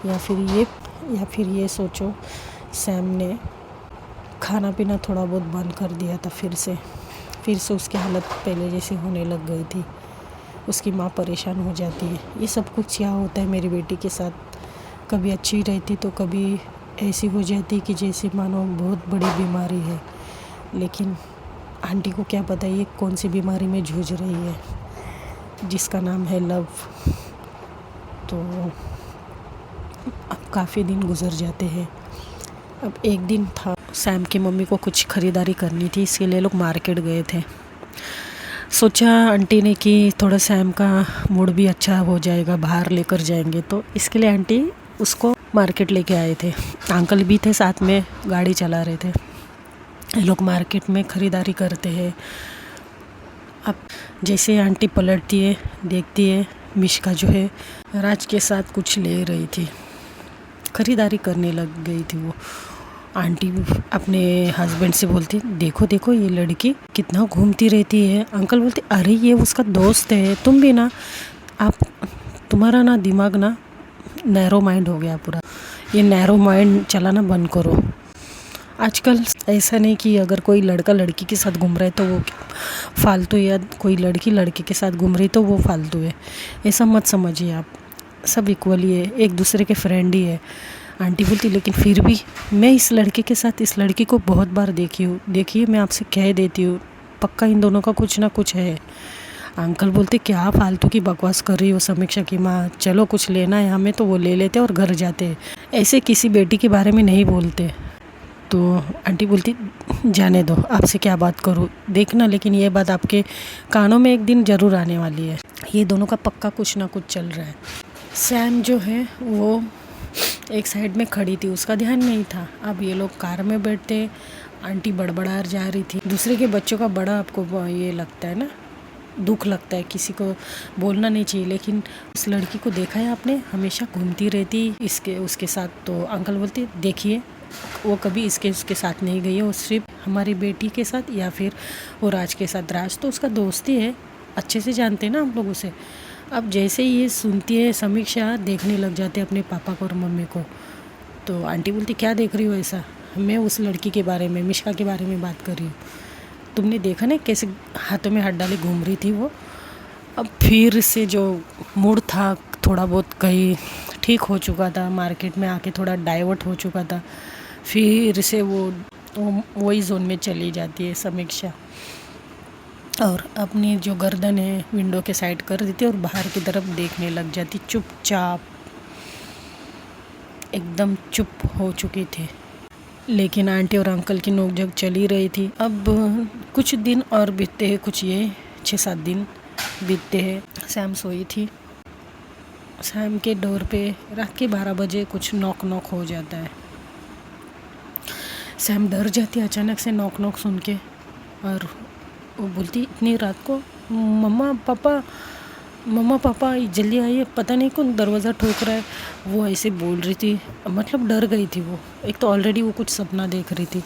या फिर ये सोचो सैम ने खाना पीना थोड़ा बहुत बंद कर दिया था, फिर से उसकी हालत पहले जैसे होने लग गई थी। उसकी माँ परेशान हो जाती है। ये सब कुछ क्या होता है मेरी बेटी के साथ, कभी अच्छी रहती तो कभी ऐसी हो जाती कि जैसे मानो बहुत बड़ी बीमारी है। लेकिन आंटी को क्या पता ये कौन सी बीमारी में जूझ रही है, जिसका नाम है लव। तो अब काफ़ी दिन गुजर जाते हैं। अब एक दिन था, सैम की मम्मी को कुछ ख़रीदारी करनी थी, इसके लिए लोग मार्केट गए थे। सोचा आंटी ने कि थोड़ा सैम का मूड भी अच्छा हो जाएगा, बाहर लेकर जाएंगे, तो इसके लिए आंटी उसको मार्केट लेके आए थे। अंकल भी थे साथ में, गाड़ी चला रहे थे। लोग मार्केट में ख़रीदारी करते हैं। अब जैसे आंटी पलटती है, देखती है मिश्का जो है राज के साथ कुछ ले रही थी, ख़रीदारी करने लग गई थी वो। आंटी अपने हस्बैंड से बोलती, देखो देखो ये लड़की कितना घूमती रहती है। अंकल बोलते, अरे ये उसका दोस्त है, तुम भी ना, आप तुम्हारा ना दिमाग ना नैरो माइंड हो गया पूरा, ये नैरो माइंड चलाना बंद करो। आजकल ऐसा नहीं कि अगर कोई लड़का लड़की के साथ घूम रहा है तो वो फालतू है, या कोई लड़की लड़के के साथ घूम रही तो वो फालतू है। ऐसा मत समझिए आप, सब इक्वली है, एक दूसरे के फ्रेंड ही है। आंटी बोलती, लेकिन फिर भी मैं इस लड़के के साथ इस लड़की को बहुत बार देखी हूँ, देखिए मैं आपसे कह देती हूँ, पक्का इन दोनों का कुछ ना कुछ है। अंकल बोलते, क्या फालतू की बकवास कर रही हो समीक्षा की माँ, चलो कुछ लेना है हमें तो वो ले लेते और घर जाते, ऐसे किसी बेटी के बारे में नहीं बोलते। तो आंटी बोलती, जाने दो, आपसे क्या बात करूँ, देखना लेकिन ये बात आपके कानों में एक दिन ज़रूर आने वाली है, ये दोनों का पक्का कुछ ना कुछ चल रहा है। सैम जो है वो एक साइड में खड़ी थी, उसका ध्यान नहीं था। अब ये लोग कार में बैठते, आंटी बड़बड़ा जा रही थी। दूसरे के बच्चों का बड़ा आपको ये लगता है ना, दुख लगता है, किसी को बोलना नहीं चाहिए, लेकिन उस लड़की को देखा है आपने, हमेशा घूमती रहती इसके उसके साथ। तो अंकल बोलते, देखिए वो कभी इसके उसके साथ नहीं गई है, वो सिर्फ हमारी बेटी के साथ या फिर वो राज के साथ। राज तो उसका दोस्त ही है, अच्छे से जानते हैं ना हम लोग उसे। अब जैसे ही ये सुनती है समीक्षा, देखने लग जाते अपने पापा को और मम्मी को। तो आंटी बोलती, क्या देख रही हो ऐसा, मैं उस लड़की के बारे में, मिश्का के बारे में बात कर रही हूँ। तुमने देखा ना कैसे हाथों में हाथ डाले घूम रही थी वो। अब फिर से जो मूड था थोड़ा बहुत कहीं ठीक हो चुका था, मार्केट में आके थोड़ा डाइवर्ट हो चुका था, फिर से वो वही जोन में चली जाती है समीक्षा, और अपनी जो गर्दन है विंडो के साइड कर देती और बाहर की तरफ देखने लग जाती, चुपचाप, एकदम चुप हो चुकी थी। लेकिन आंटी और अंकल की नोकझोंक चली रही थी। अब कुछ दिन और बीतते हैं, कुछ ये 6-7 दिन बीतते हैं। सैम सोई थी, सैम के डोर पे रात के 12 बजे कुछ नॉक नॉक हो जाता है। सैम डर जाती है अचानक से नॉक नॉक सुन के, और वो बोलती इतनी रात को, मम्मा पापा जल्दी आइए, पता नहीं कौन दरवाज़ा ठोक रहा है। वो ऐसे बोल रही थी, मतलब डर गई थी वो। एक तो ऑलरेडी वो कुछ सपना देख रही थी,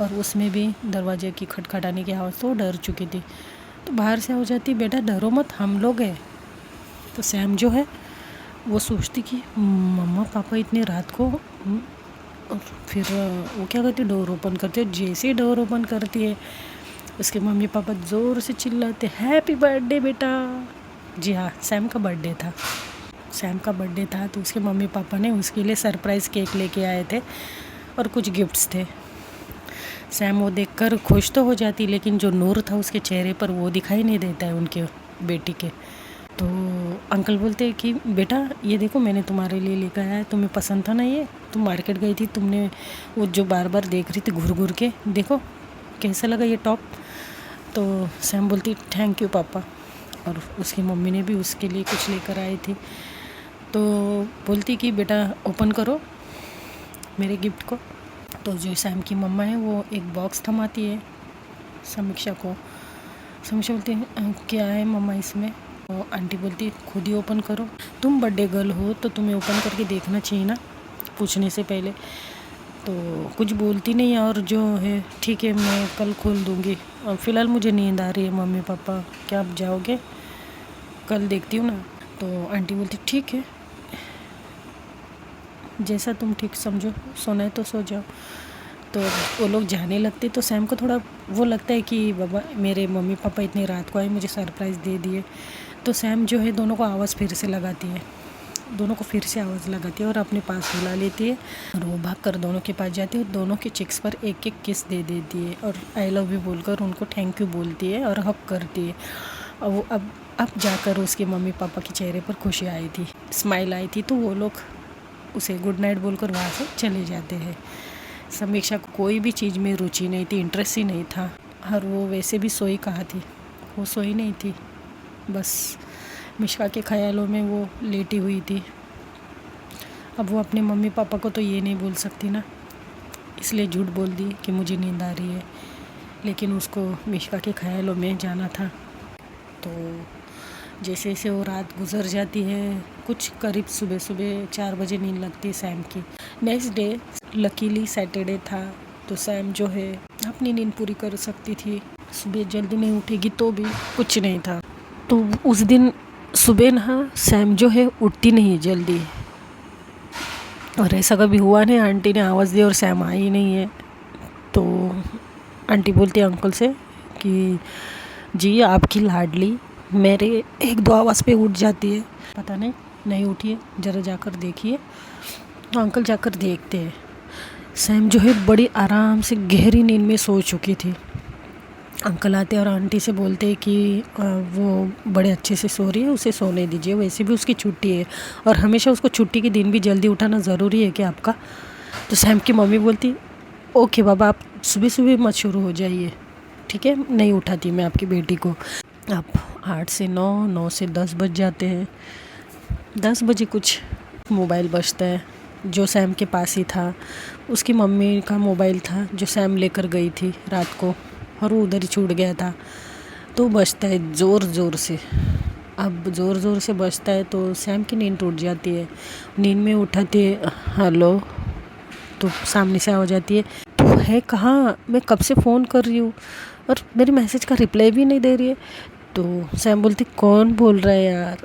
और उसमें भी दरवाजे की खटखटाने की आवाज़, तो वो डर चुकी थी। तो बाहर से हो जाती, बेटा डरो मत, हम लोग हैं। तो सैम जो है वो सोचती कि मम्मा पापा इतनी रात को, और फिर वो क्या करती, डोर ओपन करती है। जैसे ही डोर ओपन करती है, उसके मम्मी पापा ज़ोर से चिल्लाते, हैप्पी बर्थडे बेटा। जी हाँ, सैम का बर्थडे था। तो उसके मम्मी पापा ने उसके लिए सरप्राइज़ केक लेके आए थे और कुछ गिफ्ट्स थे। सैम वो देखकर खुश तो हो जाती, लेकिन जो नूर था उसके चेहरे पर वो दिखाई नहीं देता है उनके बेटी के। तो अंकल बोलते हैं कि बेटा ये देखो मैंने तुम्हारे लिए लेकर आया है, तुम्हें पसंद था ना, ये तुम मार्केट गई थी, तुमने वो जो बार बार देख रही थी घूर घूर के, देखो कैसा लगा ये टॉप। तो सैम बोलती, थैंक यू पापा। और उसकी मम्मी ने भी उसके लिए कुछ लेकर आई थी। तो बोलती कि बेटा ओपन करो मेरे गिफ्ट को। तो जो सैम की मम्मा है वो एक बॉक्स थमाती है समीक्षा को। समीक्षा बोलती है, क्या है मम्मा इसमें। तो आंटी बोलती, खुद ही ओपन करो, तुम बर्थडे गर्ल हो तो तुम्हें ओपन करके देखना चाहिए ना, पूछने से पहले। तो कुछ बोलती नहीं, और जो है ठीक है मैं कल खोल दूँगी, और फ़िलहाल मुझे नींद आ रही है मम्मी पापा, क्या आप जाओगे, कल देखती हूँ ना। तो आंटी बोलती, ठीक है जैसा तुम ठीक समझो, सोना है तो सो जाओ। तो वो लोग जाने लगते, तो सैम को थोड़ा वो लगता है कि बाबा मेरे मम्मी पापा इतनी रात को आए, मुझे सरप्राइज़ दे दिए। तो सैम जो है दोनों को आवाज़ फिर से लगाती है, और अपने पास बुला लेती है, और वो भाग कर दोनों के पास जाती है, और दोनों के चिक्स पर एक एक किस दे देती है, और आई लव यू बोलकर उनको थैंक यू बोलती है और हक करती है। और वो अब जाकर उसके मम्मी पापा के चेहरे पर खुशी आई थी, स्माइल आई थी। तो वो लोग उसे गुड नाइट बोलकर वहाँ से चले जाते हैं। समीक्षा को कोई भी चीज़ में रुचि नहीं थी, इंटरेस्ट ही नहीं था, और वो वैसे भी सोई कहाँ थी, वो सोई नहीं थी, बस मिश्का के ख्यालों में वो लेटी हुई थी। अब वो अपने मम्मी पापा को तो ये नहीं बोल सकती ना, इसलिए झूठ बोल दी कि मुझे नींद आ रही है, लेकिन उसको मिश्का के ख्यालों में जाना था। तो जैसे जैसे वो रात गुजर जाती है, कुछ करीब सुबह 4 बजे नींद लगती है सैम की, नेक्स्ट डे लकीली सैटरडे था, तो सैम जो है अपनी नींद पूरी कर सकती थी। सुबह जल्दी नहीं उठेगी तो भी कुछ नहीं था। तो उस दिन सुबह ना सैम जो है उठती नहीं जल्दी, और ऐसा कभी हुआ नहीं। आंटी ने आवाज़ दी और सैम आई नहीं है। तो आंटी बोलती है अंकल से कि जी आपकी लाडली मेरे एक दो आवाज़ पे उठ जाती है, पता नहीं उठी है, ज़रा जाकर देखिए। तो अंकल जाकर देखते हैं, सैम जो है बड़ी आराम से गहरी नींद में सो चुकी थी। अंकल आते और आंटी से बोलते हैं कि वो बड़े अच्छे से सो रही है, उसे सोने दीजिए, वैसे भी उसकी छुट्टी है और हमेशा उसको छुट्टी के दिन भी जल्दी उठाना ज़रूरी है क्या आपका। तो सैम की मम्मी बोलती ओके बाबा, आप सुबह सुबह मत शुरू हो जाइए, ठीक है, नहीं उठाती मैं आपकी बेटी को। अब 8 से 9, 9 से 10 बज जाते हैं। 10 बजे कुछ मोबाइल बजता है, जो सैम के पास ही था। उसकी मम्मी का मोबाइल था जो सैम लेकर गई थी रात को, और वो उधर ही छूट गया था। तो बजता है ज़ोर ज़ोर से। अब ज़ोर ज़ोर से बजता है तो सैम की नींद टूट जाती है। नींद में उठाती है, हेलो, तो सामने से आवाज़ आती है, तो है कहाँ, मैं कब से फ़ोन कर रही हूँ और मेरी मैसेज का रिप्लाई भी नहीं दे रही है। तो सैम बोलती कौन बोल रहा है यार।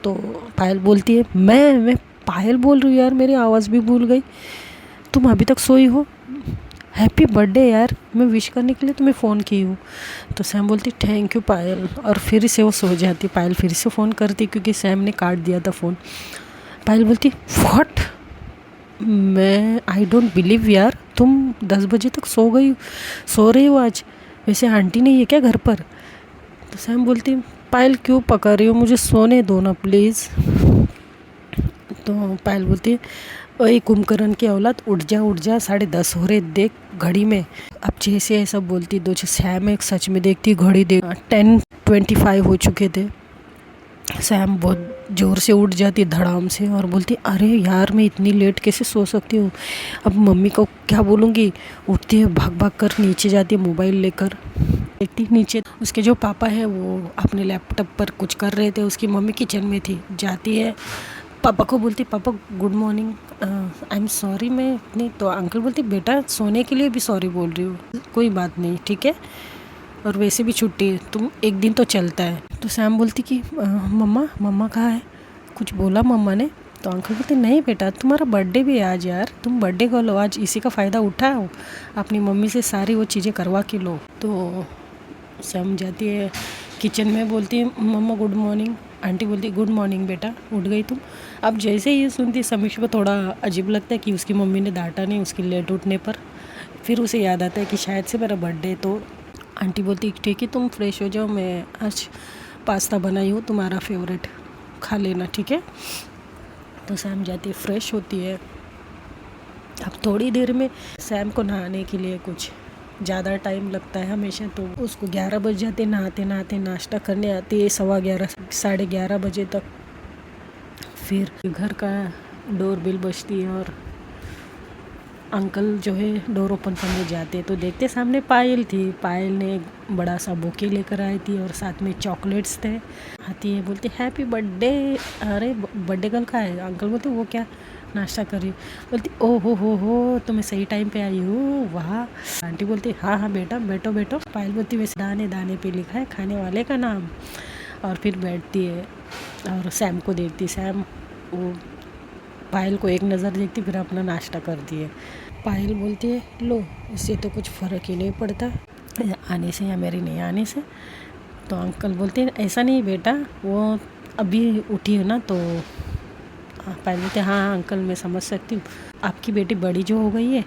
तो पायल बोलती है मैं पायल बोल रही हूँ यार, मेरी आवाज़ भी भूल गई, तुम अभी तक सोई हो, हैप्पी बर्थडे यार, मैं विश करने के लिए तुम्हें फ़ोन की हूँ। तो सैम बोलती थैंक यू पायल, और फिर से वो सो जाती। पायल फिर से फ़ोन करती क्योंकि सैम ने काट दिया था फ़ोन। पायल बोलती व्हाट, मैं आई डोंट बिलीव यार, तुम 10 बजे तक सो रही हो आज, वैसे आंटी नहीं है क्या घर पर। तो सैम बोलती पायल क्यों पका रही हो, मुझे सोने दो ना प्लीज़। तो पायल बोलती है ओए कुंभकर्ण की औलाद, उठ जा 10:30 हो रहे, देख घड़ी में। अब जैसे ऐसा बोलती दो सैम एक सच में देखती घड़ी, देख 10:25 हो चुके थे। सैम बहुत ज़ोर से उठ जाती धड़ाम से और बोलती अरे यार मैं इतनी लेट कैसे सो सकती हूँ, अब मम्मी को क्या बोलूँगी। उठती है, भाग भाग कर नीचे जाती है, मोबाइल लेकर देखती नीचे उसके जो पापा है वो अपने लैपटॉप पर कुछ कर रहे थे, उसकी मम्मी किचन में थी। जाती है पापा को बोलती पापा good morning, I am sorry मैं नहीं। तो अंकल बोलती बेटा सोने के लिए भी सॉरी बोल रही हूँ, कोई बात नहीं ठीक है, और वैसे भी छुट्टी है, तुम एक दिन तो चलता है। तो सैम बोलती कि मम्मा कहाँ है, कुछ बोला मम्मा ने। तो अंकल बोलते नहीं बेटा तुम्हारा बर्थडे भी है आज यार, तुम बर्थडे कर लो आज, इसी का फ़ायदा उठाओ, अपनी मम्मी से सारी वो चीज़ें करवा के लो। तो सैम जाती है किचन में, बोलती है मम्मा गुड मॉर्निंग। आंटी बोलती गुड मॉर्निंग बेटा, उठ गई तुम। अब जैसे ही ये सुनती समीक्षा को थोड़ा अजीब लगता है कि उसकी मम्मी ने डांटा नहीं उसके लेट उठने पर। फिर उसे याद आता है कि शायद से मेरा बर्थडे। तो आंटी बोलती ठीक है तुम फ्रेश हो जाओ, मैं आज पास्ता बनाई हूँ तुम्हारा फेवरेट, खा लेना ठीक है। तो सैम जाती है फ्रेश होती है। अब थोड़ी देर में सैम को नहाने के लिए कुछ ज़्यादा टाइम लगता है हमेशा, तो उसको 11 बज जाते नहाते नहाते। नाश्ता करने आती है 11:15 11:30 बजे तक। फिर घर का डोर बेल बजती है और अंकल जो है डोर ओपन करने जाते, तो देखते सामने पायल थी। पायल ने बड़ा सा बुके लेकर आई थी और साथ में चॉकलेट्स थे। आती है बोलती हैप्पी बर्थडे, अरे बर्थडे गर्ल का है। अंकल बोलते वो क्या, नाश्ता कर रही। बोलती ओ हो तो मैं सही टाइम पे आई हूँ, वाह। आंटी बोलती हाँ बेटा बैठो बैठो। पायल बोलती वैसे दाने दाने पे लिखा है खाने वाले का नाम। और फिर बैठती है और सैम को देखती। सैम वो पायल को एक नज़र देखती, फिर अपना नाश्ता करती है। पायल बोलती है लो इससे तो कुछ फ़र्क ही नहीं पड़ता आने से या मेरे नहीं आने से। तो अंकल बोलते हैं ऐसा नहीं बेटा, वो अभी उठी है ना। तो पायल बोलते हाँ अंकल मैं समझ सकती हूँ, आपकी बेटी बड़ी जो हो गई है।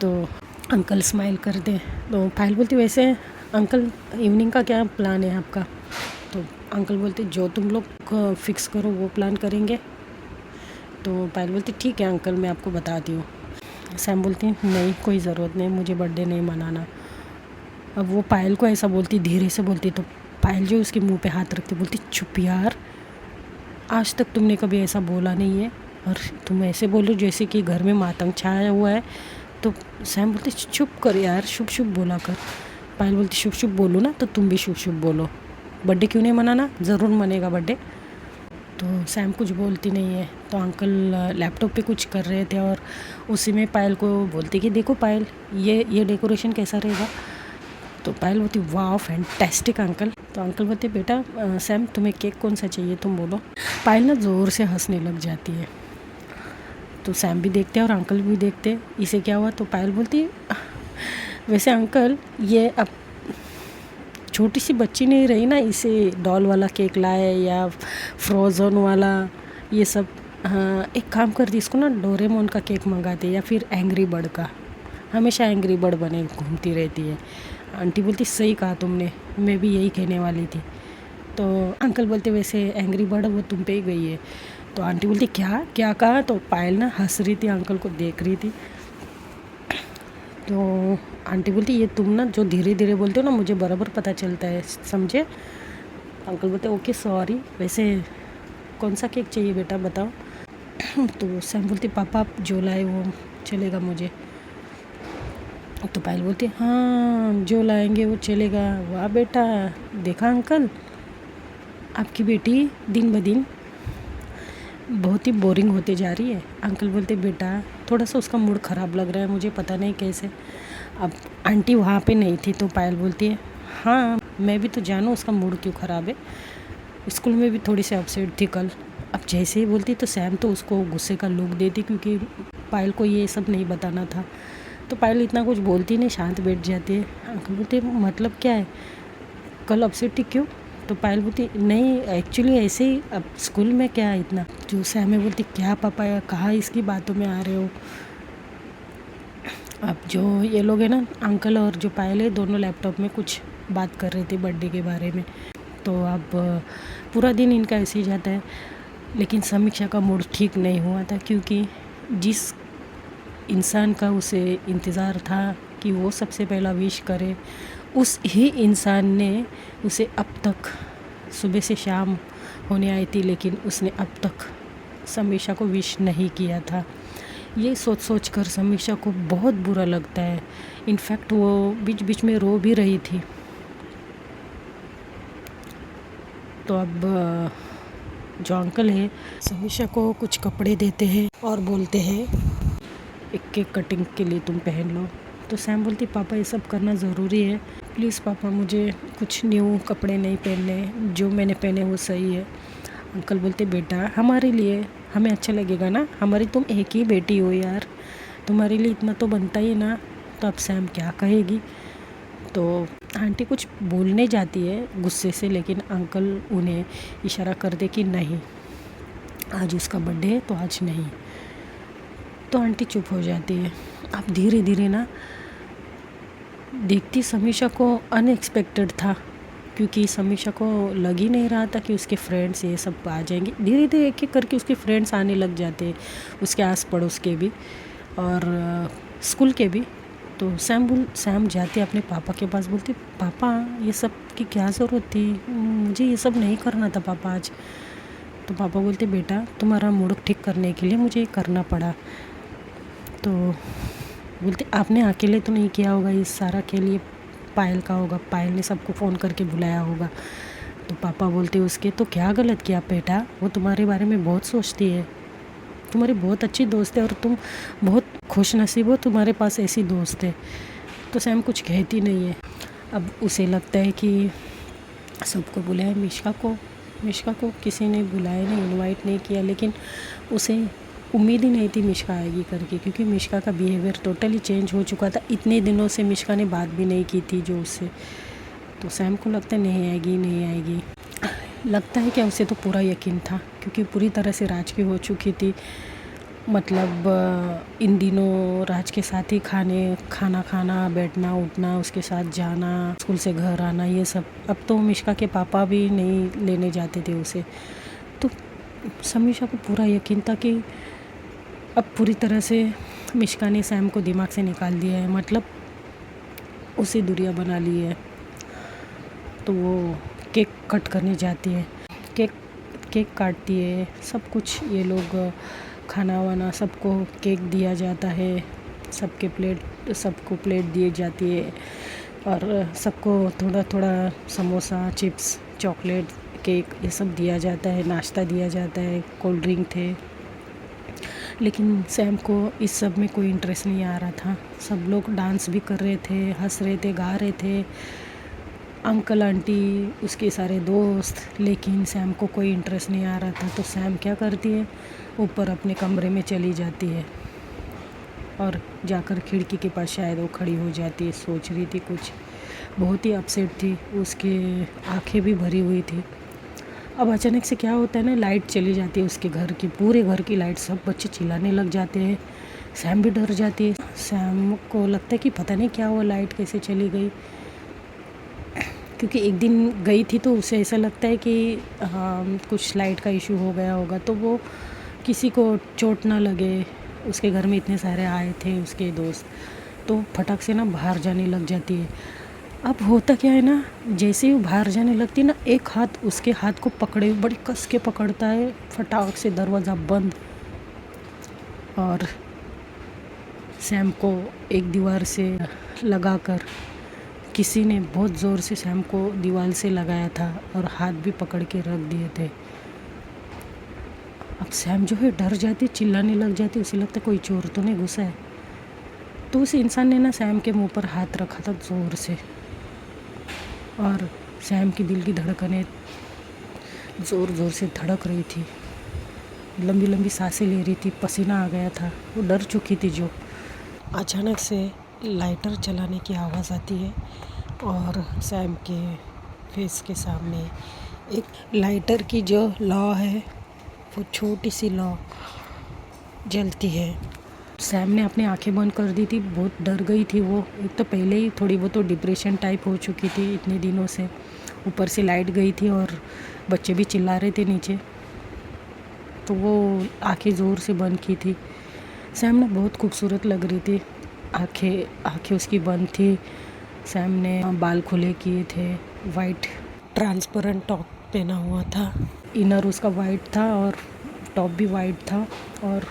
तो अंकल स्माइल कर दे। तो पायल बोलती वैसे अंकल इवनिंग का क्या प्लान है आपका। तो अंकल बोलते जो तुम लोग फिक्स करो वो प्लान करेंगे। तो पायल बोलती ठीक है अंकल मैं आपको बताती हूँ। सैम बोलती नहीं कोई ज़रूरत नहीं, मुझे बर्थडे नहीं मनाना। अब वो पायल को ऐसा बोलती, धीरे से बोलती। तो पायल जो उसके मुंह पे हाथ रखती बोलती चुप यार, आज तक तुमने कभी ऐसा बोला नहीं है और तुम ऐसे बोलो जैसे कि घर में मातंग छाया हुआ है। तो सैम बोलती चुप कर यार, शुभ शुभ बोला कर। पायल बोलती शुभ शुभ बोलो ना, तो तुम भी शुभ शुभ बोलो, बर्थडे क्यों नहीं मनाना, ज़रूर मनेगा बर्थडे। तो सैम कुछ बोलती नहीं है। तो अंकल लैपटॉप पे कुछ कर रहे थे और उसी में पायल को बोलती कि देखो पायल, ये डेकोरेशन कैसा रहेगा। तो पायल बोलती वाह फैंटास्टिक अंकल। तो अंकल बोलते बेटा सैम तुम्हें केक कौन सा चाहिए तुम बोलो। पायल ना ज़ोर से हंसने लग जाती है। तो सैम भी देखते हैं और अंकल भी देखते हैं इसे क्या हुआ। तो पायल बोलती वैसे अंकल ये अब छोटी सी बच्ची नहीं रही ना, इसे डॉल वाला केक लाए या फ्रोज़न वाला ये सब। हाँ एक काम करती, इसको ना डोरेमोन का केक मंगाते या फिर एंग्री बर्ड का। हमेशा एंग्री बर्ड बने घूमती रहती है। आंटी बोलती सही कहा तुमने, मैं भी यही कहने वाली थी। तो अंकल बोलते वैसे एंग्री बर्ड वो तुम पे ही गई है। तो आंटी बोलती क्या क्या कहा। तो पायल ना हंस रही थी, अंकल को देख रही थी। तो आंटी बोलती ये तुम ना जो धीरे धीरे बोलते हो ना मुझे बराबर पता चलता है, समझे। अंकल बोलते ओके सॉरी, वैसे कौन सा केक चाहिए बेटा बताओ। तो सैम बोलती पापा आप जो लाए वो चलेगा मुझे। तो पायल बोलती हाँ जो लाएंगे वो चलेगा। वाह बेटा, देखा अंकल आपकी बेटी दिन ब दिन बहुत ही बोरिंग होते जा रही है। अंकल बोलते बेटा थोड़ा सा उसका मूड ख़राब लग रहा है मुझे, पता नहीं कैसे। अब आंटी वहाँ पे नहीं थी तो पायल बोलती है हाँ मैं भी तो जानूँ उसका मूड क्यों ख़राब है, स्कूल में भी थोड़ी सी अपसेट थी कल। अब जैसे ही बोलती तो सैम तो उसको गुस्से का लुक देती क्योंकि पायल को ये सब नहीं बताना था। तो पायल इतना कुछ बोलती नहीं, शांत बैठ जाती है। अंकल बोलते मतलब क्या है, कल अपसेट थी क्यों। तो पायल बोलती नहीं एक्चुअली ऐसे ही, अब स्कूल में क्या है इतना। जो सैम है बोलती क्या पापा कहाँ इसकी बातों में आ रहे हो। अब जो ये लोग हैं ना अंकल और जो पायल है दोनों लैपटॉप में कुछ बात कर रहे थे बर्थडे के बारे में। तो अब पूरा दिन इनका ऐसे ही जाता है। लेकिन समीक्षा का मूड ठीक नहीं हुआ था क्योंकि जिस इंसान का उसे इंतज़ार था कि वो सबसे पहला विश करे, उस ही इंसान ने उसे अब तक सुबह से शाम होने आई थी लेकिन उसने अब तक समीक्षा को विश नहीं किया था। ये सोच सोच कर समीक्षा को बहुत बुरा लगता है। इनफैक्ट वो बीच बीच में रो भी रही थी। तो अब जो अंकल है समीक्षा को कुछ कपड़े देते हैं और बोलते हैं एक केक कटिंग के लिए तुम पहन लो। तो सैम बोलती पापा ये सब करना ज़रूरी है, प्लीज़ पापा मुझे कुछ न्यू कपड़े नहीं पहनने, जो मैंने पहने वो सही है। अंकल बोलते बेटा हमारे लिए हमें अच्छा लगेगा ना, हमारी तुम एक ही बेटी हो यार, तुम्हारे लिए इतना तो बनता ही ना। तो अब सैम क्या कहेगी। तो आंटी कुछ बोलने जाती है गुस्से से लेकिन अंकल उन्हें इशारा कर दे कि नहीं आज उसका बर्थडे है तो आज नहीं। तो आंटी चुप हो जाती है। अब धीरे धीरे ना देखती समीक्षा को अनएक्सपेक्टेड था क्योंकि समीक्षा को लग ही नहीं रहा था कि उसके फ्रेंड्स ये सब आ जाएंगे। धीरे धीरे एक एक करके उसके फ्रेंड्स आने लग जाते हैं, उसके आस पड़ोस के भी और स्कूल के भी। तो सैम जाती अपने पापा के पास, बोलती पापा ये सब की क्या ज़रूरत थी, मुझे ये सब नहीं करना था पापा आज। तो पापा बोलते बेटा तुम्हारा मूड ठीक करने के लिए मुझे ये करना पड़ा। तो बोलते आपने अकेले तो नहीं किया होगा, इस सारा के लिए पायल का होगा, पायल ने सबको फ़ोन करके बुलाया होगा। तो पापा बोलते उसके तो क्या गलत किया बेटा, वो तुम्हारे बारे में बहुत सोचती है, तुम्हारी बहुत अच्छी दोस्त है और तुम बहुत खुश नसीब हो तुम्हारे पास ऐसी दोस्त है। तो सैम कुछ कहती नहीं है। अब उसे लगता है कि सबको बुलाया, मिश्का को किसी ने बुलाया नहीं, इनवाइट नहीं किया। लेकिन उसे उम्मीद ही नहीं थी मिश्का आएगी करके क्योंकि मिश्का का बिहेवियर टोटली चेंज हो चुका था। इतने दिनों से मिश्का ने बात भी नहीं की थी जो उससे। तो सैम को लगता है नहीं आएगी। लगता है कि उसे तो पूरा यकीन था क्योंकि पूरी तरह से राज की हो चुकी थी। मतलब इन दिनों राज के साथ ही खाना खाना, बैठना उठना, उसके साथ जाना, स्कूल से घर आना, ये सब। अब तो मिश्का के पापा भी नहीं लेने जाते थे उसे। तो समीक्षा को पूरा यकीन था कि अब पूरी तरह से मिश्का ने सैम को दिमाग से निकाल दिया है, मतलब उसे दुनिया बना ली है। तो वो केक कट करने जाती है, केक काटती है, सब कुछ ये लोग खाना वाना सबको केक दिया जाता है, सबको प्लेट दी जाती है और सबको थोड़ा थोड़ा समोसा, चिप्स, चॉकलेट केक ये सब दिया जाता है, नाश्ता दिया जाता है, कोल्ड ड्रिंक थे। लेकिन सैम को इस सब में कोई इंटरेस्ट नहीं आ रहा था। सब लोग डांस भी कर रहे थे, हंस रहे थे, गा रहे थे, अंकल आंटी उसके सारे दोस्त, लेकिन सैम को कोई इंटरेस्ट नहीं आ रहा था। तो सैम क्या करती है, ऊपर अपने कमरे में चली जाती है और जाकर खिड़की के पास शायद वो खड़ी हो जाती है, सोच रही थी कुछ, बहुत ही अपसेट थी, उसके आंखें भी भरी हुई थी। अब अचानक से क्या होता है ना, लाइट चली जाती है उसके घर की, पूरे घर की लाइट, सब बच्चे चिल्लाने लग जाते हैं। सैम भी डर जाती है। सैम को लगता है कि पता नहीं क्या हुआ, लाइट कैसे चली गई, क्योंकि एक दिन गई थी तो उसे ऐसा लगता है कि हाँ कुछ लाइट का इशू हो गया होगा, तो वो किसी को चोट ना लगे, उसके घर में इतने सारे आए थे उसके दोस्त, तो फटक से ना बाहर जाने लग जाती है। अब होता क्या है ना, जैसे ही वो बाहर जाने लगती है ना, एक हाथ उसके हाथ को पकड़े, बड़ी कस के पकड़ता है, फटाक से दरवाज़ा बंद, और सैम को एक दीवार से लगाकर, किसी ने बहुत ज़ोर से सैम को दीवार से लगाया था और हाथ भी पकड़ के रख दिए थे। अब सैम जो है डर जाती, चिल्लाने लग जाती, उसे लगता कोई चोर तो नहीं घुसा है। तो उस इंसान ने ना सैम के मुंह पर हाथ रखा था ज़ोर से, और सैम की दिल की धड़कनें ज़ोर ज़ोर से धड़क रही थी, लंबी लंबी सांसें ले रही थी, पसीना आ गया था, वो डर चुकी थी। जो अचानक से लाइटर चलाने की आवाज़ आती है और सैम के फेस के सामने एक लाइटर की जो लौ है, वो छोटी सी लौ जलती है। सैम ने अपनी आंखें बंद कर दी थी, बहुत डर गई थी वो। एक तो पहले ही थोड़ी बहुत तो डिप्रेशन टाइप हो चुकी थी इतने दिनों से, ऊपर से लाइट गई थी और बच्चे भी चिल्ला रहे थे नीचे, तो वो आंखें ज़ोर से बंद की थी। सैम ना बहुत खूबसूरत लग रही थी, आंखें उसकी बंद थी। सैम ने बाल खुले किए थे, वाइट ट्रांसपेरेंट टॉप पहना हुआ था, इनर उसका वाइट था और टॉप भी वाइट था, और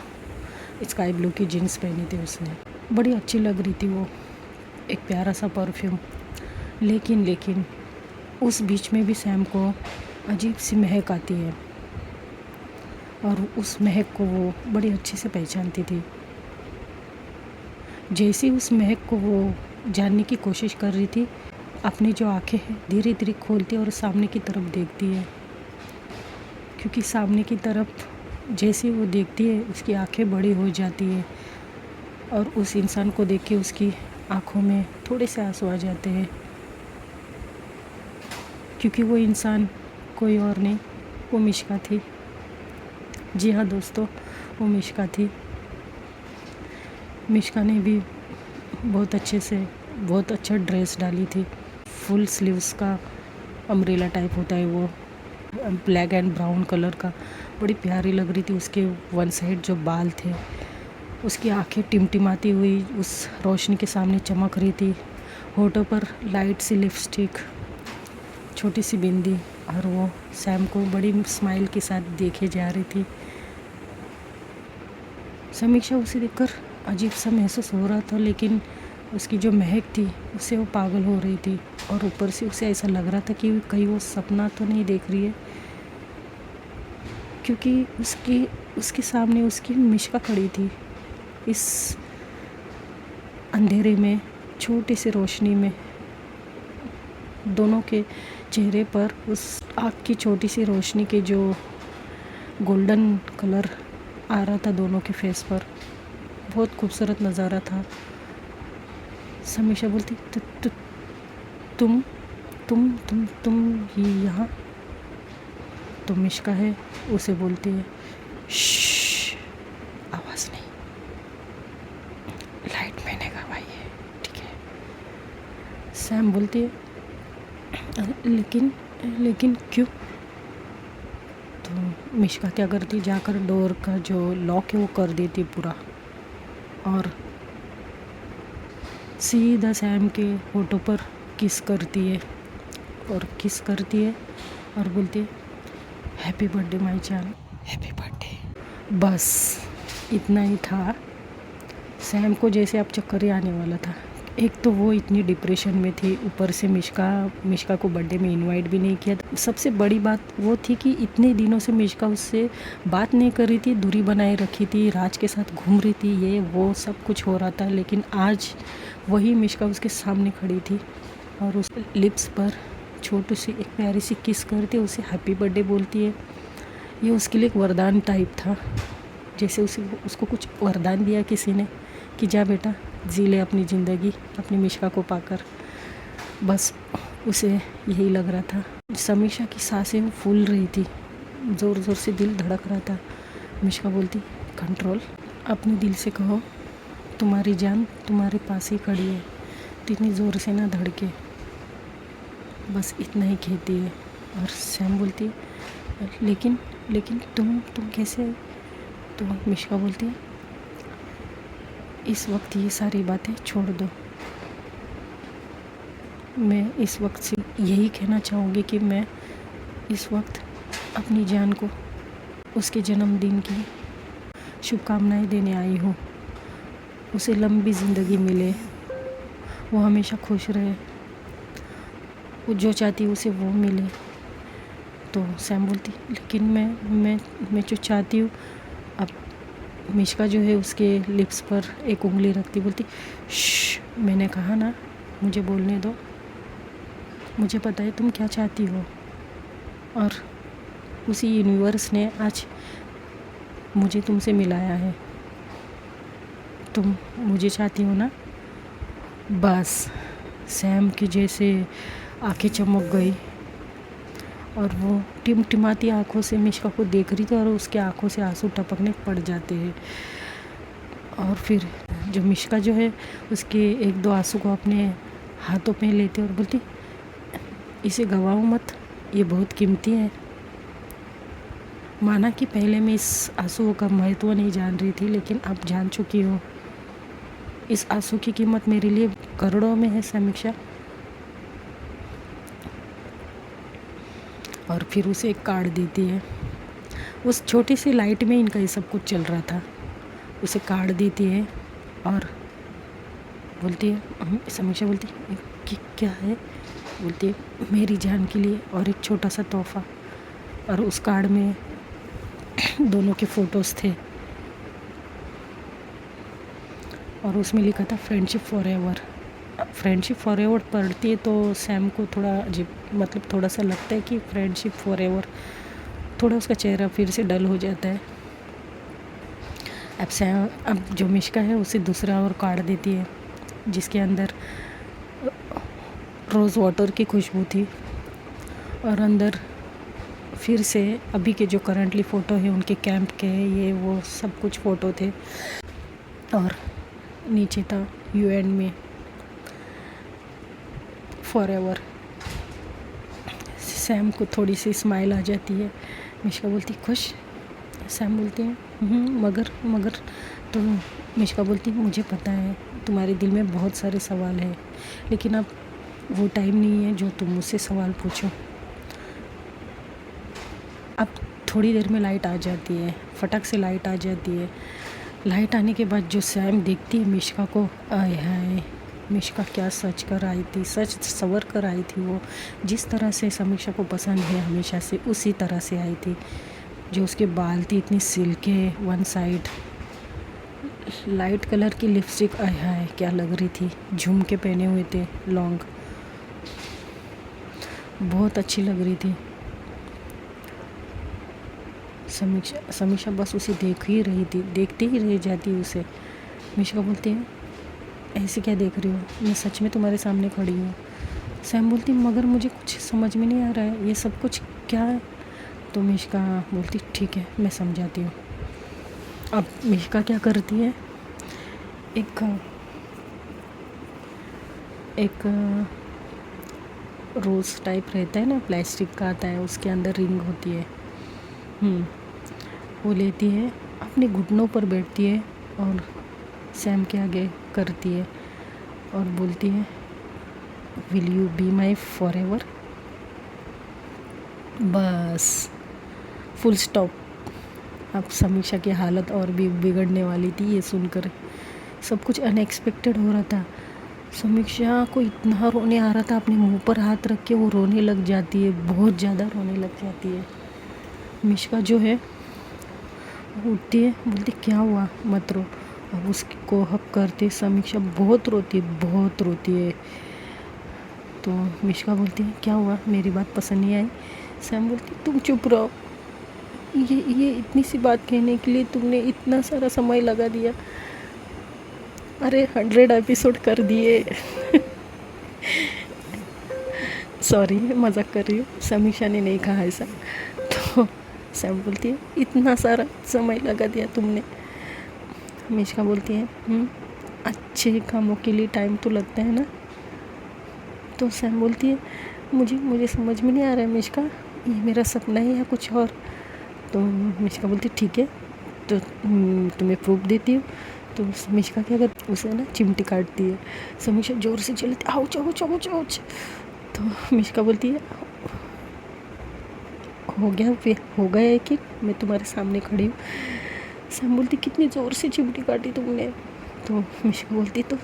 स्काई ब्लू की जीन्स पहनी थी उसने, बड़ी अच्छी लग रही थी वो, एक प्यारा सा परफ्यूम। लेकिन उस बीच में भी सैम को अजीब सी महक आती है, और उस महक को वो बड़ी अच्छे से पहचानती थी। जैसे उस महक को वो जानने की कोशिश कर रही थी, अपनी जो आंखें हैं धीरे धीरे खोलती है और सामने की तरफ देखती है, क्योंकि सामने की तरफ जैसे वो देखती है उसकी आंखें बड़ी हो जाती है, और उस इंसान को देख के उसकी आंखों में थोड़े से आंसू आ जाते हैं, क्योंकि वो इंसान कोई और नहीं, वो मिश्का थी। जी हाँ दोस्तों, वो मिश्का थी। मिश्का ने भी बहुत अच्छा ड्रेस डाली थी, फुल स्लीव्स का अम्ब्रेला टाइप होता है वो, ब्लैक एंड ब्राउन कलर का, बड़ी प्यारी लग रही थी। उसके वन साइड जो बाल थे, उसकी आंखें टिमटिमाती हुई उस रोशनी के सामने चमक रही थी, होठों पर लाइट सी लिपस्टिक, छोटी सी बिंदी, और वो सैम को बड़ी स्माइल के साथ देखे जा रही थी। समीक्षा उसे देखकर अजीब सा महसूस हो रहा था, लेकिन उसकी जो महक थी उससे वो पागल हो रही थी, और ऊपर से उसे ऐसा लग रहा था कि कहीं वो सपना तो नहीं देख रही है, क्योंकि उसके सामने उसकी मिश्का खड़ी थी इस अंधेरे में, छोटी सी रोशनी में। दोनों के चेहरे पर उस आँख की छोटी सी रोशनी के जो गोल्डन कलर आ रहा था दोनों के फेस पर, बहुत खूबसूरत नज़ारा था। समीक्षा बोलती, तुम ही यहाँ? तो मिश्का है, उसे बोलती है, श्श, आवाज़ नहीं, लाइट मैंने गवाई है, ठीक है। सैम बोलती है, लेकिन क्यों? तो मिश्का क्या करती, जाकर डोर का जो लॉक है वो कर देती पूरा, और सीधा सैम के होठों पर किस करती है और बोलती है, हैप्पी बर्थडे माय जान, हैप्पी बर्थडे। बस इतना ही था। सैम को जैसे अब चक्कर ही आने वाला था, एक तो वो इतनी डिप्रेशन में थी, ऊपर से मिश्का को बर्थडे में इनवाइट भी नहीं किया। सबसे बड़ी बात वो थी कि इतने दिनों से मिश्का उससे बात नहीं कर रही थी, दूरी बनाए रखी थी, राज के साथ घूम रही थी, ये वो सब कुछ हो रहा था। लेकिन आज वही मिश्का उसके सामने खड़ी थी और उस लिप्स पर छोटी सी एक प्यारी सी किस करती है, उसे हैप्पी बर्थडे बोलती है। ये उसके लिए एक वरदान टाइप था, जैसे उसको कुछ वरदान दिया किसी ने कि जा बेटा जी ले अपनी ज़िंदगी अपनी मिश्का को पाकर। बस उसे यही लग रहा था। समीक्षा की सांसें फूल रही थी, ज़ोर ज़ोर से दिल धड़क रहा था। मिश्का बोलती कंट्रोल, अपने दिल से कहो तुम्हारी जान तुम्हारे पास ही खड़ी है, तो इतनी ज़ोर से ना धड़के, बस इतना ही कहती है। और सैम बोलती है लेकिन तुम कैसे? तो मिश्का बोलती है इस वक्त ये सारी बातें छोड़ दो। मैं इस वक्त से यही कहना चाहूँगी कि मैं इस वक्त अपनी जान को उसके जन्मदिन की शुभकामनाएं देने आई हूँ। उसे लंबी ज़िंदगी मिले, वो हमेशा खुश रहे, वो जो चाहती है उसे वो मिले। तो सैम बोलती लेकिन मैं जो चाहती हूँ। अब मिश्का जो है उसके लिप्स पर एक उंगली रखती बोलती श्श, मैंने कहा ना मुझे बोलने दो, मुझे पता है तुम क्या चाहती हो। और उसी यूनिवर्स ने आज मुझे तुमसे मिलाया है, तुम मुझे चाहती हो ना। बस सैम की जैसे आंखें चमक गई और वो टिमटिमाती आँखों से मिश्का को देख रही थी और उसके आँखों से आंसू टपकने पड़ जाते हैं। और फिर जो मिश्का जो है उसके एक दो आंसू को अपने हाथों पे लेते और बोलती इसे गवाओ मत, ये बहुत कीमती है। माना कि पहले मैं इस आंसुओं का महत्व नहीं जान रही थी, लेकिन अब जान चुकी हूँ। इस आंसू की कीमत मेरे लिए करोड़ों में है समीक्षा। और फिर उसे एक कार्ड देती है। उस छोटी सी लाइट में इनका ये सब कुछ चल रहा था। उसे कार्ड देती है और बोलती है, समीक्षा बोलती है कि क्या है? बोलती है मेरी जान के लिए और एक छोटा सा तोहफा। और उस कार्ड में दोनों के फ़ोटोज़ थे और उसमें लिखा था friendship for ever. Friendship for ever पढ़ती है तो सैम को थोड़ा अजीब, मतलब थोड़ा सा लगता है कि फ्रेंडशिप फॉर एवर, थोड़ा उसका चेहरा फिर से डल हो जाता है। अब जो मिश्का है उसे दूसरा और कार्ड देती है जिसके अंदर रोज़ वाटर की खुशबू थी और अंदर फिर से अभी के जो करंटली फ़ोटो है उनके कैंप के, ये वो सब कुछ फ़ोटो थे। और नीचे था you and me for ever. Sam को थोड़ी सी स्माइल आ जाती है। मिश्का बोलती खुश? सैम बोलते हैं मगर तो मिश्का बोलती मुझे पता है तुम्हारे दिल में बहुत सारे सवाल हैं, लेकिन अब वो टाइम नहीं है जो तुम मुझसे सवाल पूछो। अब थोड़ी देर में लाइट आ जाती है, फटक से लाइट आ जाती है। लाइट आने के बाद जो सैम देखती है मिश्का को, आय हाय मिश्का क्या सच कर आई थी, सच सवर कर आई थी। वो जिस तरह से समीक्षा को पसंद है हमेशा से, उसी तरह से आई थी। जो उसके बाल थी इतनी सिल्के, वन साइड लाइट कलर की लिपस्टिक, आय हाय क्या लग रही थी। झुमके पहने हुए थे लॉन्ग, बहुत अच्छी लग रही थी। समीक्षा बस उसे देख ही रही थी, देखते ही रह जाती उसे। मिश्का बोलती है ऐसे क्या देख रही हो, मैं सच में तुम्हारे सामने खड़ी हूँ। सैम बोलती मगर मुझे कुछ समझ में नहीं आ रहा है, ये सब कुछ क्या है? तो मिश्का बोलती ठीक है मैं समझाती हूँ। अब मिश्का क्या करती है, एक रोज़ टाइप रहता है ना, प्लास्टिक का आता है, उसके अंदर रिंग होती है। वो लेती है, अपने घुटनों पर बैठती है और सैम के आगे करती है और बोलती है will you be my for ever. बस फुल स्टॉप। अब समीक्षा की हालत और भी बिगड़ने वाली थी ये सुनकर। सब कुछ अनएक्सपेक्टेड हो रहा था। समीक्षा को इतना रोने आ रहा था, अपने मुंह पर हाथ रख के वो रोने लग जाती है, बहुत ज़्यादा रोने लग जाती है। मिश्का जो है उठती है, बोलती क्या हुआ, मत रो। अब उसको हक करते समीक्षा बहुत रोती है, बहुत रोती है। तो मिश्का बोलती है क्या हुआ, मेरी बात पसंद नहीं आई। सैम बोलती तुम चुप रहो, ये इतनी सी बात कहने के लिए तुमने इतना सारा समय लगा दिया। अरे 100 एपिसोड कर दिए। सॉरी, मजाक कर रही हूँ, समीक्षा ने नहीं कहा ऐसा। तो सैम बोलती है इतना सारा समय लगा दिया तुमने। मिश्का बोलती है अच्छे कामों के लिए टाइम तो लगता है ना। तो सैम बोलती है मुझे समझ में नहीं आ रहा है मिश्का, ये मेरा सपना है या कुछ और। तो मिश्का बोलती ठीक है, तो तुम्हें प्रूफ देती हूँ। तो मिश्का क्या करती, उसे ना चिमटी काटती है। समीक्षा ज़ोर से चिल्लाती आउच आउच आउच आउच। तो मिश्का बोलती है हो गया है कि मैं तुम्हारे सामने खड़ी हूँ। सैम बोलती कितनी ज़ोर से चिमटी काटी तुमने। तो मिश्का बोलती तो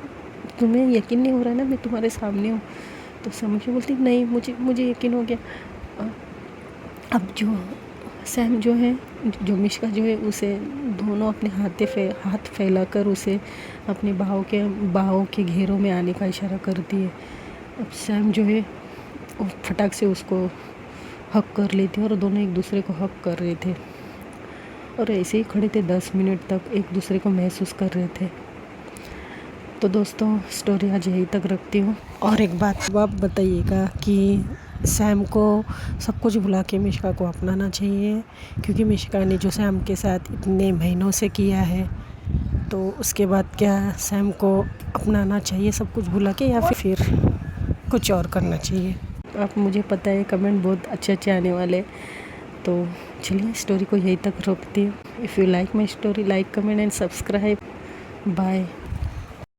तुम्हें यकीन नहीं हो रहा ना मैं तुम्हारे सामने हूँ। तो समीक्षा बोलती नहीं, मुझे यकीन हो गया। अब जो सैम जो है, जो मिश्का जो है, उसे दोनों अपने हाथ फैलाकर उसे अपने बाहों के घेरों में आने का इशारा करती है। अब सैम जो है वो फटाक से उसको हक कर लेती है और दोनों एक दूसरे को हक कर रहे थे और ऐसे ही खड़े थे 10 मिनट तक, एक दूसरे को महसूस कर रहे थे। तो दोस्तों स्टोरी आज यहीं तक रखती हूँ। और एक बात आप बताइएगा कि सैम को सब कुछ भुला के मिश्का को अपनाना चाहिए, क्योंकि मिश्का ने जो सैम के साथ इतने महीनों से किया है, तो उसके बाद क्या सैम को अपनाना चाहिए सब कुछ भुला के, या फिर कुछ और करना चाहिए। आप मुझे पता है कमेंट बहुत अच्छे आने वाले। तो चलिए स्टोरी को यहीं तक रोकती हूँ। If you like my story, like, comment and subscribe. Bye.